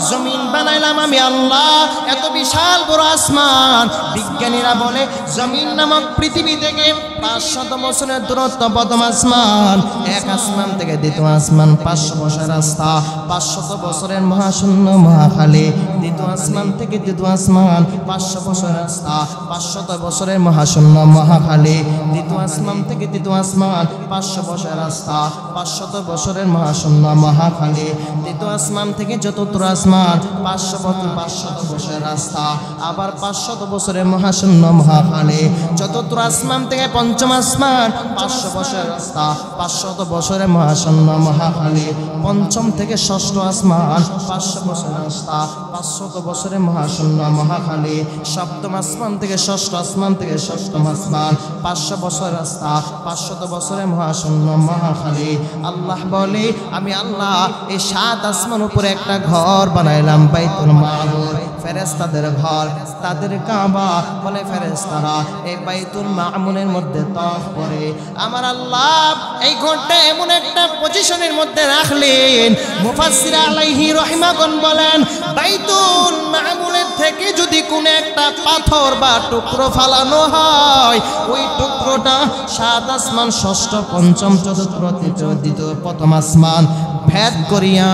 জমিন বানাইলাম আমি আল্লাহ এত বিশাল বড় আসমান বিজ্ঞানীরা বলে জমিন নামক পৃথিবী থেকে 500 বছরের দূরত্ব প্রথম আসমান এক আসমান থেকে দ্বিতীয় আসমান 500 বছরের রাস্তা 500 বছরের মহাশূন্য মহাখালী দ্বিতীয় আসমান থেকে তৃতীয় আসমান 500 বছরের রাস্তা 500 বছরের মহাশূন্য মহাখালী দ্বিতীয় আসমান থেকে তৃতীয় আসমান 500 বছরের রাস্তা 500 বছরের মহাশূন্য মহাখালী তৃতীয় আসমান থেকে চতুর্থ আসমান 500 বছরের রাস্তা আবার 500 বছরের মহাশূন্য মহাখালী চতুর্থ আসমান থেকে পঞ্চম আসমান 500 বছরের রাস্তা 500 বছরের মহাশূন্য মহাখালী পঞ্চম থেকে ষষ্ঠ আসমান 500 বছরের রাস্তা 500 বছরের মহাশূন্য মহাখালী সপ্তম আসমান থেকে ষষ্ঠ আসমান থেকে ষষ্ঠম আসমান 500 বছরের রাস্তা 500 বছরের মহাশূন্য মহাখালী আল্লাহ বলে আমি আল্লাহ এই 7 আসমান উপরে একটা ঘর বানাইলাম বাইতুল মামুর ফেরেশতাদের ঘর তাদের কাবা বলে ফেরেশতারা এই বাইতুল মামুরের মধ্যে তওয়াফ করে আমার আল্লাহ এই ঘরটা এমন একটা পজিশনের মধ্যে রাখলেন মুফাসসির আলাইহি রাহিমাহুন বলেন বাইতুল মামুরের থেকে যদি কোনো একটা পাথর বা টুকরো ফালানো হয় ওই টুকরোটা 7 আসমান ষষ্ঠ পঞ্চম চতুর্থ তৃতীয় দ্বিতীয় প্রথম আসমান ভেদ করিয়া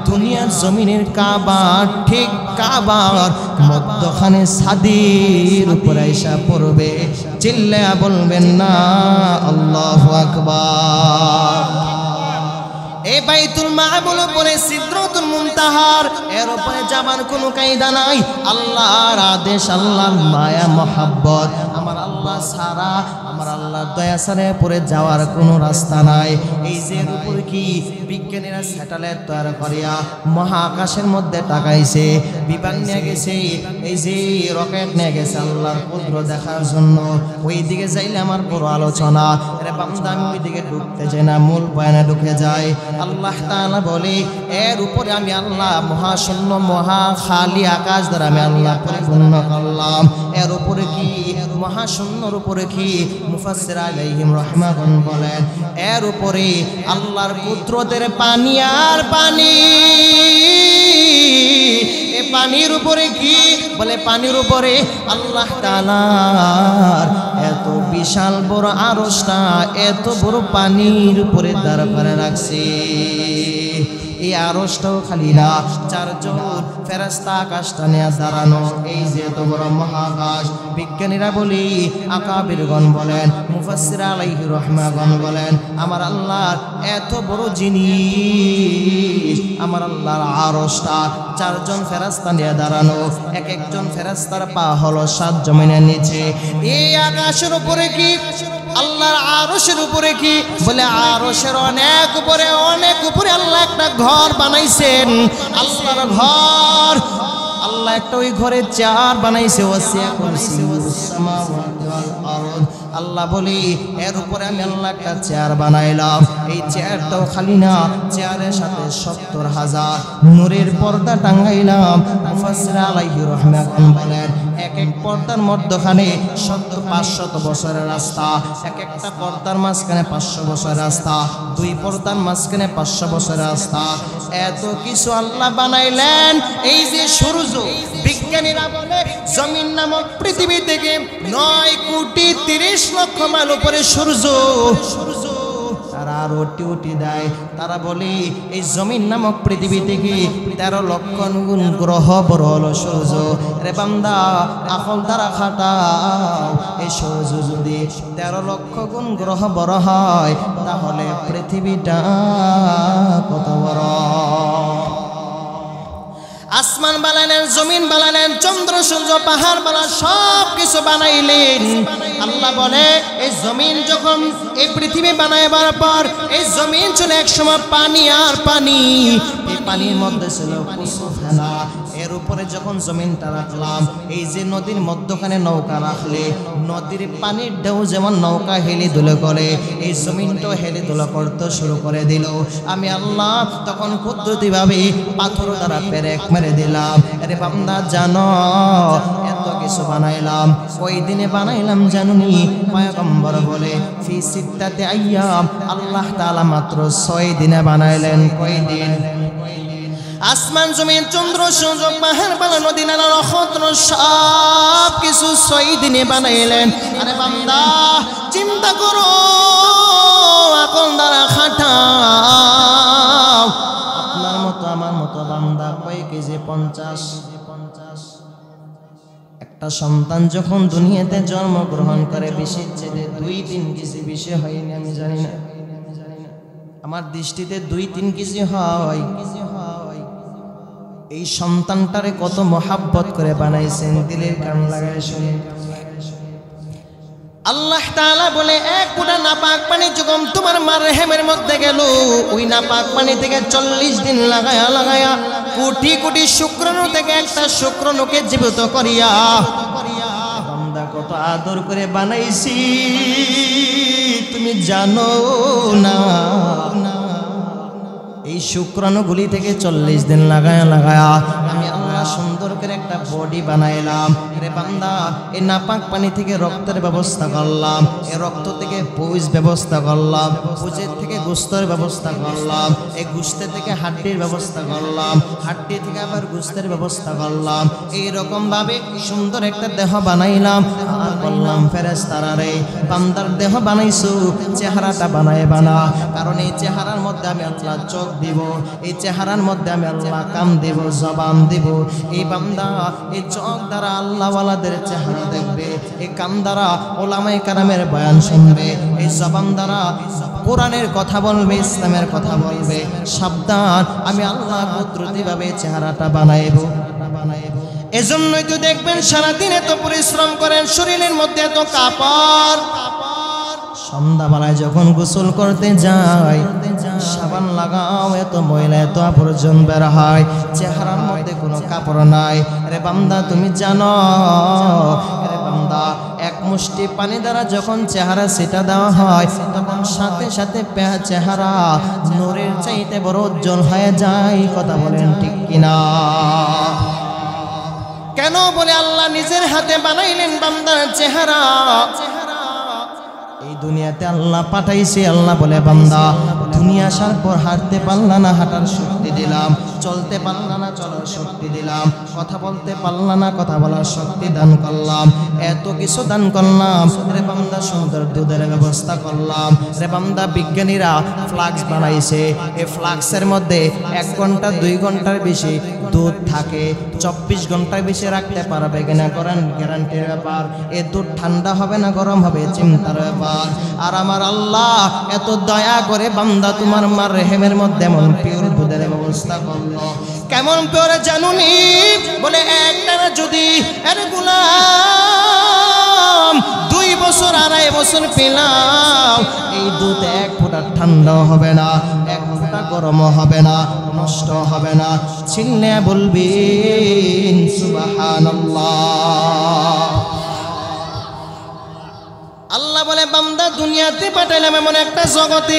দুনিয়ার জমিনের কাবা ঠিক কাবার মধ্যখানে ছাদের উপরে এসে পড়বে চিল্লায়া বলবেন না আল্লাহু আকবার এই বাইতুল মামুর উপরে সিদরাতুল মুনতাহার এর উপরে যাবার কোনো কায়দা নাই আল্লাহর আদেশ আল্লাহর মায়া মহব্বত আমার আল্লাহ আল্লাহ ছাড়া, আমার আল্লাহর দয়া ছাড়া পরে যাওয়ার কোনো রাস্তা নাই। এই যে এর উপরে কি বিজ্ঞানীরা স্যাটেলাইট তৈরি করিয়া মহাকাশের মধ্যে তাকাইছে, বিমান নিয়ে গেছে, এই যে রকেট নিয়ে গেছে আল্লাহর কুদরত দেখার জন্য। ওই দিকে যাইলে আমার বড় আলোচনা, আরে বান্দা আমি ওই দিকে ঢুকতে চাই না, মূল বয়ানে ঢুকে যায়। আল্লাহ তাআলা বলে এর উপরে আমি আল্লাহ মহাশূন্য মহা খালি আকাশ দ্বারা আমি আল্লাহ পরিপূর্ণ করলাম। এর উপরে কি মহাশূন্যর উপরে কি মুফাসসির আলাইহিম রাহমাতুন বলেন এর উপরে আল্লাহর কুদরতের পানি আর পানি। এ পানির উপরে কি বলে, পানির উপরে আল্লাহ তাআলার এত বিশাল বড় আরশটা এত বড় পানির উপরে দাঁড় করে রাখছে। এই আরশটাও খালি না, চারজন ফেরেশতা আকাশটা নিয়ে দাঁড়ানো। এই যে এত বড় মহাকাশ, বিজ্ঞানীরা বলি, আকাবিরগণ বলেন, মুফাসসির আলাইহি রাহমাতুন বলেন, আমার আল্লাহর এত বড় জিনিস, আমার আল্লাহর আরশটা চারজন ফেরেশতা নিয়ে দাঁড়ানো। এক একজন ফেরেশতার পা হলো 7 জমিনের নিচে। এই আকাশের উপরে কি আল্লাহর আরশের উপরে কি বলে, আরশের অনেক উপরে আল্লাহ একটা ঘর বানাইছেন। আল্লাহর ঘর, আল্লাহ একটা ওই ঘরে চেয়ার বানাইছে। ওয়াসিয়া কুরসিয়ুস সামাওয়াতি ওয়াল আরদ। আল্লাহ বলি এর উপরে আমি আল্লাহ একটা চেয়ার বানাইলাম। এই চেয়ারটাও খালি না, চেয়ারের সাথে 70,000 নূরের পর্দা টাঙ্গাইলাম। মুফাসসির আলাইহি রাহমাতুন বলেন এক এক পর্দার মধ্যখানে 500 বছরের রাস্তা, এক একটা পর্দার মাঝখানে 500 বছরের রাস্তা, 2 পর্দার মাঝখানে 500 বছরের রাস্তা। এত কিছু আল্লাহ বানাইলেন। এই যে সূর্য, বিজ্ঞানীরা বলে জমিন নামক পৃথিবী থেকে 9,30,00,000 মাইল উপরে সূর্য। তারা আরো টিউটি দেয়, তারা বলে এই জমিন নামক পৃথিবী থেকে 13 লক্ষ গুণ গ্রহ বড় হলো সূর্য। রে বান্দা আকল দ্বারা খাটাও, এই সূর্য যদি 13 লক্ষ গুণ গ্রহ বড় হয় তাহলে পৃথিবীটা কত বড়। আসমান বানালেন, জমিন বানালেন, চন্দ্র সূর্য পাহাড় বানা সব কিছু বানাইলেন। আল্লাহ বলে এই জমিন যখন এই পৃথিবী বানাইবার পর এই জমিন ছিল এক সময় পানি আর পানি। এই পানির মধ্যে ছিল কিছু ফেনা। এর উপরে যখন জমিনটা রাখলাম, এই যে নদীর মধ্যখানে নৌকা রাখলে নদীর পানির ঢেউ যেমন নৌকা হেলে দুলে করে, এই জমিনটাও হেলে দুলে করতে শুরু করে দিল। আমি আল্লাহ তখন কুদরতিভাবে পাথর দ্বারা পেরেক মেরে দিলাম। আরে বান্দা জানো এত কিছু বানাইলাম, ওই দিনে বানাইলাম জানুনি? পয়গম্বর বলে ফি সিত্তাতি আইয়াম, আল্লাহ তাআলা মাত্র 6 দিনে বানাইলেন। কয় দিন? আসমান জমিন চন্দ্র সূর্য পাহাড় বানা নদী নালা নক্ষত্র সব কিছু 6 দিনে বানাইলেন। আরে বান্দা চিন্তা করো, আকল দ্বারা খাটাও। আপনার মতো আমার মতো বান্দা কয় কেজি? 50। একটা সন্তান যখন দুনিয়াতে জন্মগ্রহণ করে বেশির চেয়ে 2-3 কেজি বেশি হয়নি, আমি জানি না, আমার দৃষ্টিতে 2-3 কেজি হয়। এই সন্তানটারে কত মহাব্বত করে বানাইছেন, দিলের কান লাগায় শুনে। আল্লাহ তাআলা বলে এক ফোঁটা নাপাক পানি যখন তোমার মার রেহেমের মধ্যে গেল, ওই নাপাক পানি থেকে 40 দিন লাগায়া কোটি কোটি শুক্রাণু থেকে একটা শুক্রাণুকে জীবিত করিয়া বান্দা কত আদর করে বানাইছি তুমি জানো না। এই শুক্রাণুগুলি থেকে 40 দিন লাগায়া আমি আল্লাহ সুন্দর করে একটা বডি বানাইলাম। রে বান্দা এই নাপাক পানি থেকে রক্তের ব্যবস্থা করলাম, এই রক্ত থেকে পুজ ব্যবস্থা করলাম, পুজের থেকে গোস্তের ব্যবস্থা করলাম, এই গোস্তের থেকে হাড্ডির ব্যবস্থা করলাম, হাড্ডি থেকে আবার গোস্তের ব্যবস্থা করলাম। এইরকম ভাবে সুন্দর একটা দেহ বানাইলাম। আর বললাম ফেরেশতারা রে বান্দার দেহ বানাইছো, চেহারাটা বানায় বানা, কারণ এই চেহারার মধ্যে আমি আল্লাহ চোখ দিব, এই চেহারার মধ্যে আমি আল্লাহ কান দেব, জবান দেব। এই বান্দা এই চোখ দ্বারা আল্লাহ ওয়ালাদের চেহারা দেখবে, এই কান দ্বারা ওলামায়ে কেরামের বয়ান শুনবে, এই জবান দ্বারা কোরআনের কথা বলবে, ইসলামের কথা বলবে। সাবধান, আমি আল্লাহ কুদরতিভাবে চেহারাটা বানাইব। এজন্যই তো দেখবেন সারাদিন এত পরিশ্রম করেন, শরীরের মধ্যে এত কাপড়, সন্ধ্যাবেলায় যখন গোসল করতে যায় সাবান লাগাও, এত ময়লা এত আবর্জন বের হয়, চেহারার মধ্যে কোনো কাপড় নাই। রে বান্দা তুমি জানো, রে বান্দা এক মুষ্টি পানি দ্বারা যখন চেহারা সেটা দেওয়া হয় তখন সাথে সাথে চেহারা নূরের চাইতে বড় উজ্জ্বল হয়ে যায়। কথা বলেন ঠিক কিনা? কেন বলে আল্লাহ নিজের হাতে বানাইলেন বান্দার চেহারা। এই দুনিয়াতে আল্লাহ পাঠাইছে, আল্লাহ বলে বান্দা দুনিয়া আসার পর হাঁটতে পারলা না, হাঁটার শক্তি দিলাম, চলতে পারলা না, চলার শক্তি দিলাম, কথা বলতে পারলা না, কথা বলার শক্তি দান করলাম, এত কিছু দান করলাম। রে বান্দা সুন্দর দুধের ব্যবস্থা করলাম। রে বান্দা বিজ্ঞানীরা ফ্লাক্স বানাইছে, এই ফ্লাক্সের মধ্যে 1 ঘন্টা 2 ঘন্টার বেশি দুধ থাকে, 24 ঘন্টার বেশি রাখতে পারবে কিনা করেন গ্যারান্টির ব্যাপার। এ দুধ ঠান্ডা হবে না গরম হবে চিন্তার ব্যাপার। আর আমার আল্লাহ এত দয়া করে বান্দা তোমার মার রেহেমের মধ্যে এমন পিওর দুধের ব্যবস্থা করলো। কেমন পিওর জানুনি? বলে একটানা যদি এর গোলাম 2 বছর 2.5 বছর পেলাম, এই দুধ 1 ফোঁটা ঠান্ডা হবে না, 1 ফোঁটা গরম হবে না, নষ্ট হবে না। চিল্লে বলবেন সুবহানাল্লাহ। আল্লাহ বলে বান্দা দুনিয়াতে পাঠাইলাম এমন একটা জগতে,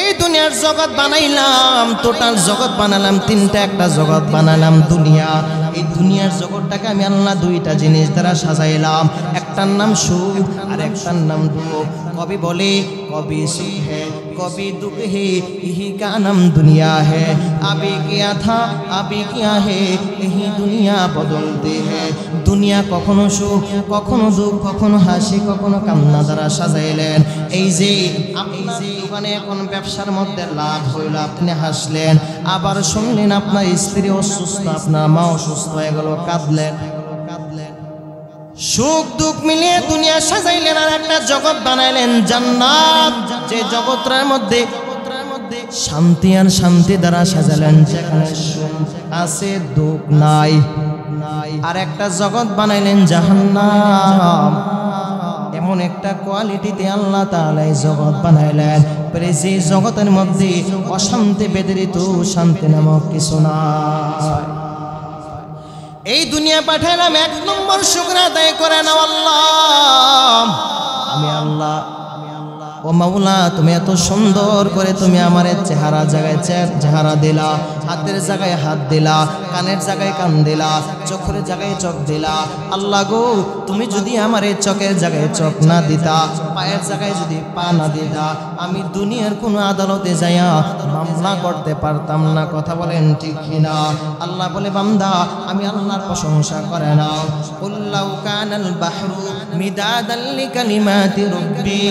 এই দুনিয়ার জগৎ বানাইলাম, টোটাল জগৎ বানালাম 3টা, একটা জগৎ বানালাম দুনিয়া। এই দুনিয়ার জগৎটাকে আমি আল্লাহ 2টা জিনিস দ্বারা সাজাইলাম, একটার নাম সুখ আর একটার নাম দুঃখ। কবি বলে কবি সুখ है कभी दुख है, यही का नाम दुनिया है, अभी क्या था अभी क्या है, यही दुनिया बदलते हैं। দুনিয়া কখনো সুখ কখনো দুঃখ, কখনো হাসি কখনো কান্না দ্বারা সাজাইলেন। এই যে আপনার দোকানে এখন ব্যবসার মধ্যে লাভ হইল, আপনি হাসলেন, আবার শুনলেন আপনার স্ত্রী অসুস্থ, আপনার মা অসুস্থ হয়ে গেল, কাঁদলেন। সুখ দুঃখ মিলিয়ে দুনিয়া সাজাইলেন, আর একটা জগৎ বানাইলেন জান্নাত, যে জগৎটার মধ্যে শান্তি আর শান্তি দ্বারা সাজালেন, যেখানে সুখ আছে দুঃখ নাই। আর একটা জগৎ বানাইলেন জাহান্নাম, এমন একটা কোয়ালিটিতে আল্লাহ তাআলা এই জগৎ বানাইলেন, যে জগতের মধ্যে অশান্তি বেদরিত শান্তি নামক কিছু নাই। এই দুনিয়া পাঠাইলাম 1 নম্বর শুকর আদায় করে নাও আল্লাহ। আমি আল্লাহ, ও মাওলা তুমি এত সুন্দর করে তুমি আমার চেহারা জায়গায় চেহারা দিলা, হাতের জায়গায় হাত দিলা, কানের জায়গায় কান দিলা, চোখের জায়গায় চোখ দিলা। আল্লাহ গো তুমি যদি আমার এই চোখের জায়গায় চোখ না দিতা, পায়ের জায়গায় যদি পা না দিতা, আমি দুনিয়ার কোনো আদালতে যাইয়া মামলা করতে পারতাম না। কথা বলেন ঠিক কিনা? আল্লাহ বলে বান্দা আমি আল্লাহর প্রশংসা করে নাও। কুল্লাউ কানাল বাহরু মিদাদাল লিকালিমাতি রাব্বি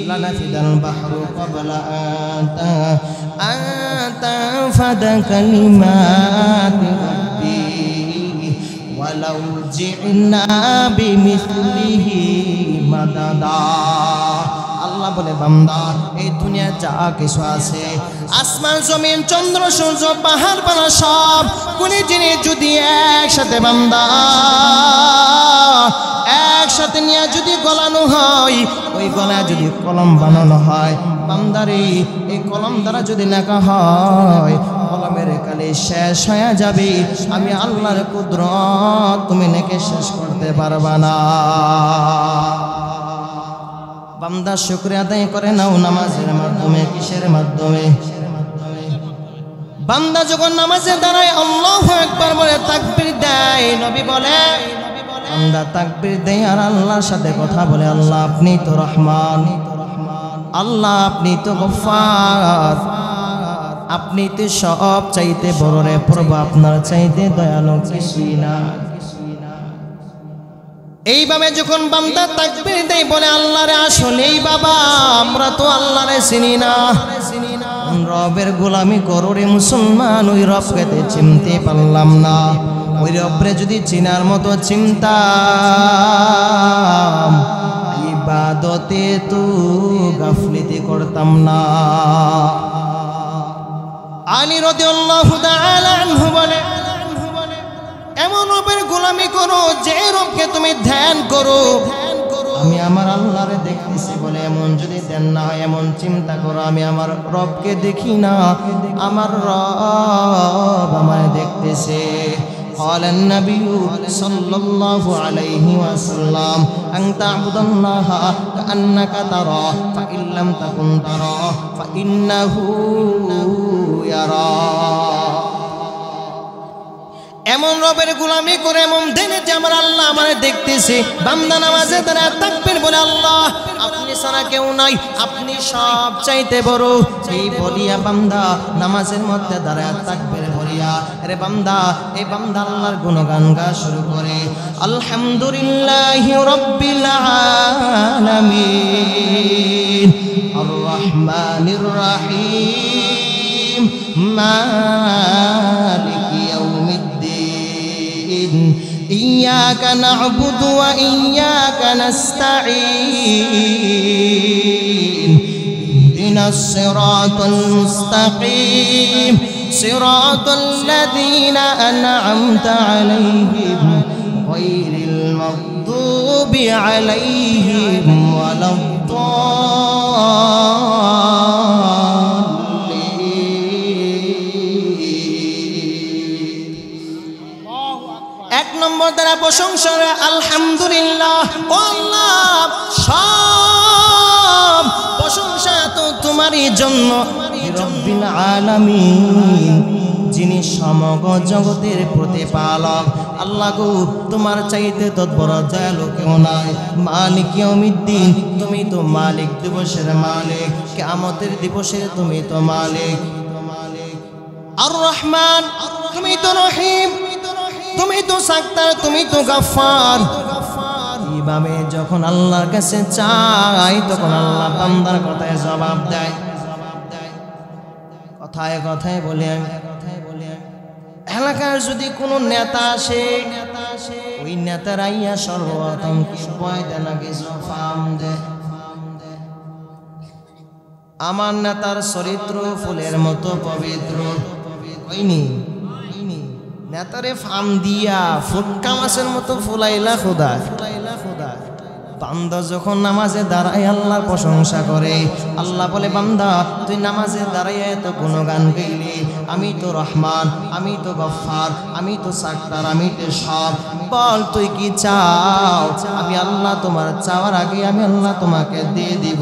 লানাফিদাল বাহরু ক্বাবলা আন তানফাদা কালিমাতি রাব্বি ওয়ালাউ জি'না বিমিসলিহি মাদাদা। আল্লাহ বলে বান্দা এই দুনিয়া যা কিছু আছে, আসমান জমিন চন্দ্র সূর্য পাহাড় পানা সব কোনি জিনিস যদি একসাথে বান্দা একসাথে নিয়ে যদি গলানো হয়, ওই গলায় যদি কলম বানানো হয়, বান্দারে এই কলম দ্বারা যদি লেখা হয়, কলমের কালি শেষ হয়ে যাবে। আমি আল্লাহর কুদরত তুমি লেখে শেষ করতে পারবা না। বান্দা শুকরিয়া আদায় করে নাও নামাজের মাধ্যমে। কিসের মাধ্যমে? বান্দা যখন নামাজে দাঁড়ায় আল্লাহু আকবার বলে তাকবীর দেয়, নবী বলে বান্দা তাকবীর দেয় আর আল্লাহর সাথে কথা বলে, আল্লাহ আপনি তো রহমান, আল্লাহ আপনি তো গফফার, আপনি তো সব চাইতে বড় রে প্রভু, আপনার চাইতে দয়ালু কিছুই না। এইভাবে যখন বান্দা তাকবীর দেয় বলে আল্লাহরে আসলেই বাবা আমরা তো আল্লাহরে চিনি না, রবের গোলামি করো রে মুসলমান, ওই রবকে চিনতে পারলাম না। ওই রবরে যদি চিনার মতো চিনতাম, ইবাদতে তো গাফলিতি করতাম না। আলী রাদিয়াল্লাহু তাআলা আনহু বলে রবকে তুমি ধ্যান করো। আমি আমার আল্লাহরে দেখতেছি বলে এমন যদি ধ্যান না হয়, এমন চিন্তা করো আমি আমার রবকে দেখি না, আমার রব আমায় দেখতেছে। قال النبي صلى الله عليه وسلم أن تعبد الله كأنك تراه فإن لم تكن تراه فإنه يراك। এমন রবের গোলামি করে এমন দেনে যে আমার আল্লাহ আমারে দেখতেছে। বান্দা নামাজে দাঁড়ায় তাকবীর বলে আল্লাহ আপনি ছাড়া কেউ নাই, আপনি সব চাইতে বড়, এই বলিয়া বান্দা নামাজের মধ্যে দাঁড়ায় তাকবীর বলিয়া আরে বান্দা এই বান্দা আল্লাহর গুণগান গা শুরু করে আলহামদুলিল্লাহি রাব্বিল আলামিন আর রহমানির রহিম মালিকি ইয়াউমিদ্দিন ইয়্যাকা না'বুদু ওয়া ইয়্যাকা নাস্তাঈন ইহদিনাস সিরাতাল মুস্তাকিম সিরাতাল লাযীনা আন'আমতা আলাইহিম গায়রিল মাগদুবি আলাইহিম ওয়ালাদ। এক নম্বর দ্বারা প্রশংসা আলহামদুলিল্লাহ। ও আল্লাহ সব প্রশংসা তো তোমারই জন্য, রব্বিল আলামিন যিনি সমগ্র জগতের প্রতিপালক। আল্লাহ গো তোমার চাইতে তৎপর দয়ালু কেউ নাই। মালিক ইয়াউমিদ্দিন তুমি তো মালিক, দিবসের মালিক, কিয়ামতের দিবসের তুমি তো মালিক। আর রহমান তুমি তো রহিম, তুমি তো সাত্তার, তুমি তো গাফফার। এইভাবে যখন আল্লাহর কাছে চাই তখন আল্লাহ বান্দার কথায় জবাব দেয়। কথায় কথায় বলে এলাকার যদি কোনো নেতা আসে ওই নেতার আইয়া সর্বপ্রথম কি পয়দা না কিছু ফার্ম দেয়। আমার নেতার চরিত্র ফুলের মতো পবিত্র হয়নি, নেতারে ফার্ম দিয়া ফুটকা মাছের মতো ফুলাইলা খোদা। বান্দা যখন নামাজে দাঁড়ায় আল্লাহর প্রশংসা করে, আল্লাহ বলে বান্দা তুই নামাজে দাঁড়াইয়া এত গুণগান গাইলি, আমি তো রহমান, আমি তো গফফার, আমি তো সাত্তার, আমি তো সব, বল তুই কি চাও? আমি আল্লাহ তোমার চাওয়ার আগে আমি আল্লাহ তোমাকে দিয়ে দিব।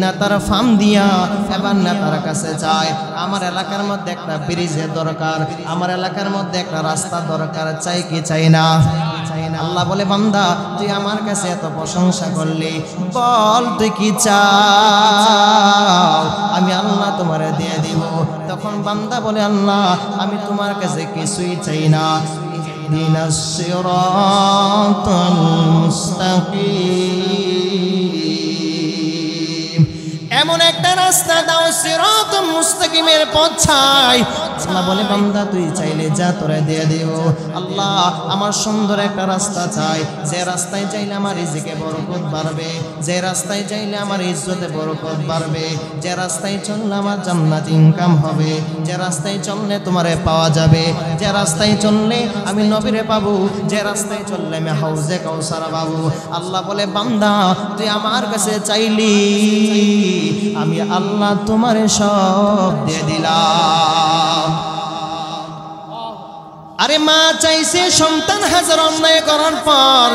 নেতার ফার্ম দিয়া এবার নেতার কাছে যায়, আমার এলাকার মধ্যে একটা ব্রিজের দরকার, আমার এলাকার মধ্যে একটা রাস্তা দরকার, চাই কি চাই না? আল্লাহ বলে বান্দা তুই আমার কাছে এত প্রশংসা করলি, বল তুই কি চাও? আমি আল্লাহ তোমারে দিয়ে দিব। তখন বান্দা বলে আল্লাহ আমি তোমার কাছে কিছুই চাই না, ইহদিনাস সিরাতাল মুস্তাকিম, এমন একটা রাস্তা দাও সিরাতাল মুস্তাকিমের পথ চাই। আল্লাহ বলে বান্দা তুই চাইলে যা তোরে দিয়ে দিব। আল্লাহ আমার সুন্দর একটা রাস্তা চাই, যে রাস্তায় চাইলে আমার রিজিকে বরকত বাড়বে, যে রাস্তায় চাইলে আমার ইজ্জতে বরকত বাড়বে, যে রাস্তায় চললে আমার জান্নাত ইনকাম হবে, যে রাস্তায় চললে তোমারে পাওয়া যাবে, যে রাস্তায় চললে আমি নবীরে পাবো, যে রাস্তায় চললে আমি হাউজে কাউসার পাবো। আল্লাহ বলে বান্দা তুই আমার কাছে চাইলি, আমি আল্লাহ তোমারে সব দিয়ে দিলাম। আরে মা চাইছে সন্তান হাজার অন্যায় করার পর,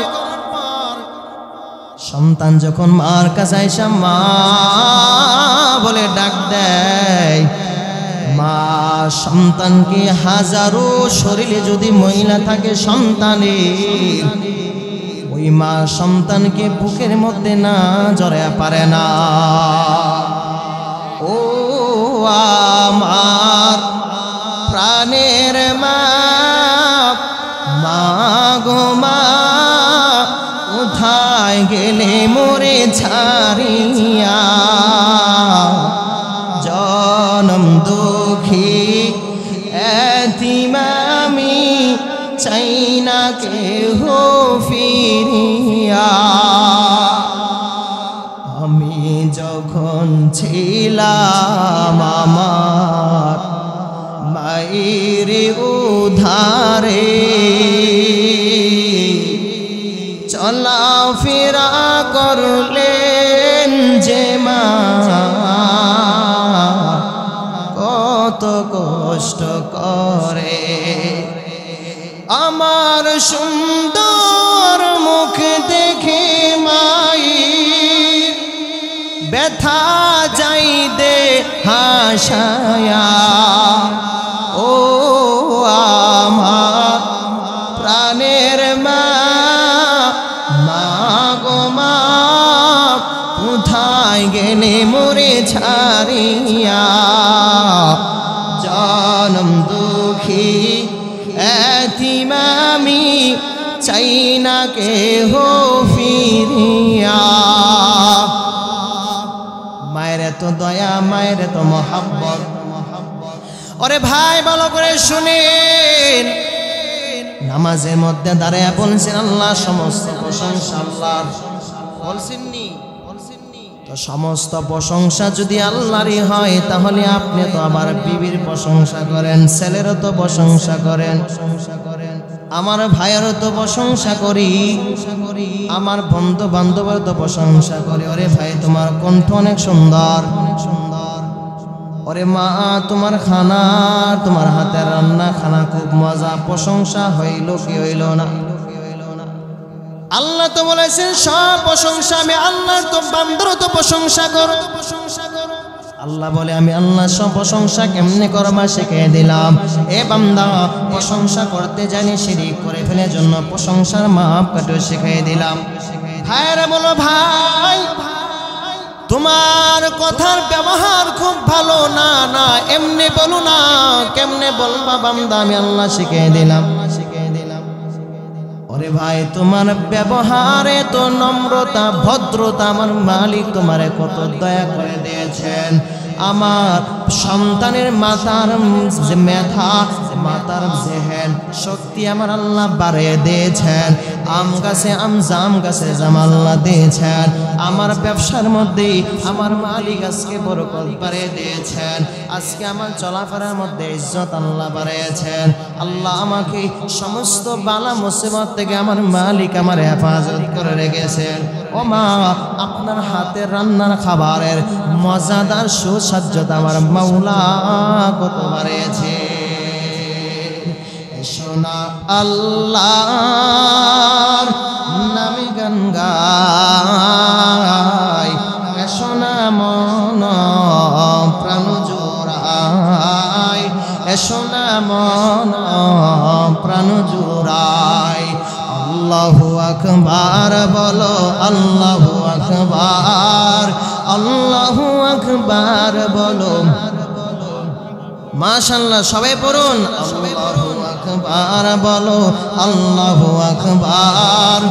সন্তান যখন মার কাছে আইসা মা বলে ডাক দেয়, মা সন্তানকে হাজারো শরীরে যদি মহিলা থাকে সন্তানের, ওই মা সন্তানকে বুকের মধ্যে না জড়ায় পারে না। ও আমার প্রাণের মা, মা গো মা কোথায় গেলে মোরে ছাড়িয়া, জনম দুঃখী এতিম আমি চাই না কেহ ফিরিয়া। আমি যখন ছিলাম আমার মায়ের উধারে, চলাফেরা করলেন যে মা কত কষ্ট করে আমার সুন্দর মুখ দেখে মাই ব্যথা যাই দে হাসায়া ও আমার প্রাণের মা মা গো মা কোথায় গেলে মোরে ছাড়িয়া জনম দুঃখী এতিমামি চাই না কেহ ফিরিয়া মায়ের তো দয়া মায়ের তো মহাব্বত ওরে ভাই ভালো করে শুনেন নামাজের মধ্যে দাঁড়ায় বলছেন আল্লাহ সমস্ত প্রশংসা আল্লাহর বলছেননি তো সমস্ত প্রশংসা যদি আল্লাহরই হয় তাহলে আপনি তো আবার বিবির প্রশংসা করেন ছেলেরও তো প্রশংসা করেন আমার ভাইয়েরও তো প্রশংসা করি আমার বন্ধু বান্ধবের তো প্রশংসা করি ওরে ভাই তোমার কণ্ঠ অনেক সুন্দর ওরে মা তোমার খানা তোমার হাতের রান্না খানা খুব মজা প্রশংসা হইল কি হইল না আল্লাহ তো বলেছেন সব প্রশংসা আমি আল্লাহর তো বান্দার তো প্রশংসা করো আল্লাহ বলে আমি আল্লাহ সব প্রশংসা কেমনে করবা শিখিয়ে দিলাম এ বান্দা প্রশংসা করতে জানি শিরিক করে ফেলে জন্য প্রশংসার মাপকাঠি শিখিয়ে দিলাম ভাইরা বলো ভাই তোমার কথার ব্যবহার খুব ভালো না না এমনি বলো না কেমনে বলবা বান্দা আমি আল্লাহ শিখিয়ে দিলাম ওরে ভাই তোমার ব্যবহারে তো নম্রতা ভদ্রতা আমার মালিক তোমারে কত দয়া করে দিয়েছেন আমার সন্তানের মাতার যে মেধা মাতার জেহেন শক্তি আমার আল্লাহ বাড়িয়ে দিয়েছেন আম গাছে আম জাম গাছে জাম আল্লাহ দিয়েছেন আমার ব্যবসার মধ্যে আমার মালিক আজকে বরকত বাড়িয়ে দিয়েছেন আজকে আমার চলাফেরার মধ্যে ইজ্জত আল্লাহ বাড়িয়েছেন আল্লাহ আমাকে সমস্ত বালা মুসিবত থেকে আমার মালিক আমার হেফাজত করে রেখেছেন ও মা আপনার হাতের রান্নার খাবারের মজাদার সুস্বাদ্যতা আমার মাওলা কত বাড়িয়েছে সোনা আল্লাহর নামে গান গাই সোনা মন প্রাণ জোড়াই সোনা মন প্রাণ জোড়াই আল্লাহু আকবার বলো আল্লাহু আকবার আল্লাহু আকবার বলো মাশাআল্লাহ সবাই পড়ুন আল্লাহু আকবার বলো আল্লাহু আকবার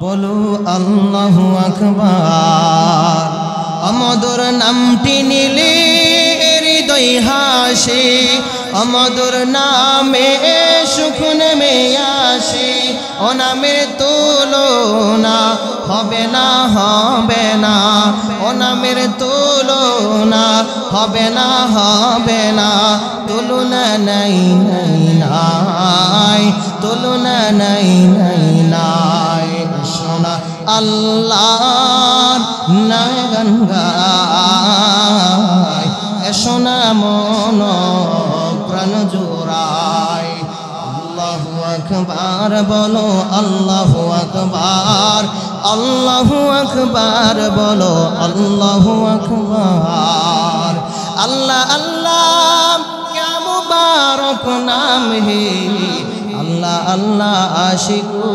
বলো আল্লাহু আকবার আমদর নামটি নিলে হৃদয় হাসে আমদর নামে সুখ নেমে আসে ও নামের তুলনা হবে না হবে না ও নামের তুলনা হবে না হবে না তুলনা নাই নাই নাই তুলনা নাই নাই নাই সোনা আল্লাহর নামে গান গাই সোনা মন প্রাণ জোড়াই আল্লাহু আকবার বলো আল্লাহু আকবার আল্লাহু আকবার বলো আল্লাহু আকবার আল্লাহ আল্লাহ क्या मुबारक नाम है अल्लाह अल्लाह आशिकू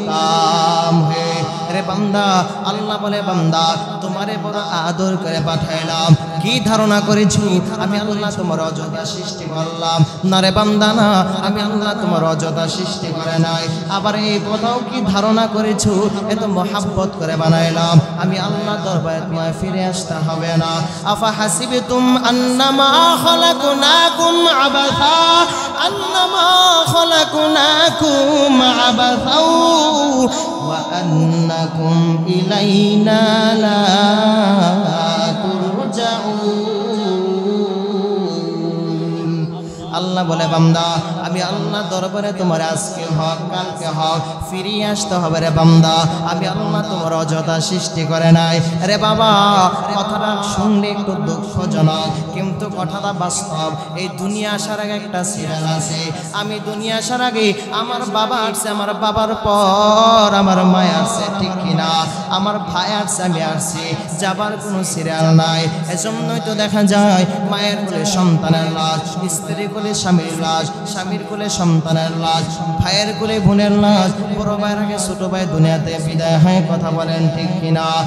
काम है रे बंदा अल्लाह बोले बंदा तुम्हारे बड़ा आदर करे पाठाइलाम की धारणा करेছি আমি আল্লাহ তোমার অযথা সৃষ্টি করলাম না রে বান্দা না আমি আল্লাহ তোমার অযথা সৃষ্টি করে নাই আবার এই কথাও কি ধারণা করেছো এত মহব্বত করে বানাইলাম আমি আল্লাহ দরবারে তোমায় ফিরে আসতে হবে না আফা হাসিবতুম আন্নামা খালাকনাকুম আবাসা আন্নামা খালাকনাকুম আবাসা ওয়া আন্নাকুম ইলাইনা লা তুরজাউন আল্লাহ বলে বান্দা আমি আল্লাহ দরবারে তোমার আজকে হক কালকে হক ফিরিয়ে আসতে হবে রে বান্দা। আমি আল্লাহ তোমার অযথা সৃষ্টি করে নাই রে বাবা। কথাটা শুনলে একটু দুঃখজনক, কিন্তু কথাটা বাস্তব। এই দুনিয়া আসার আগে একটা সিরিয়াল আছে। আমি দুনিয়া আসার আগে আমার বাবা আসছে, আমার বাবার পর আমার মা আসছে, ঠিক কিনা? আমার ভাই আসছে, আমি আসছি, যাবার কোনো সিরিয়াল নাই। এজন্যই তো দেখা যায় মায়ের কোলে সন্তানের লাশ, স্ত্রীর কোলে স্বামীর লাশ, স্বামীর কোলে সন্তানের লাশ, ভাইয়ের কোলে বোনের লাশ, বড় ভাইয়ের আগে ছোট ভাই দুনিয়াতে বিদায় হয়। কথা বলেন ঠিক কিনা?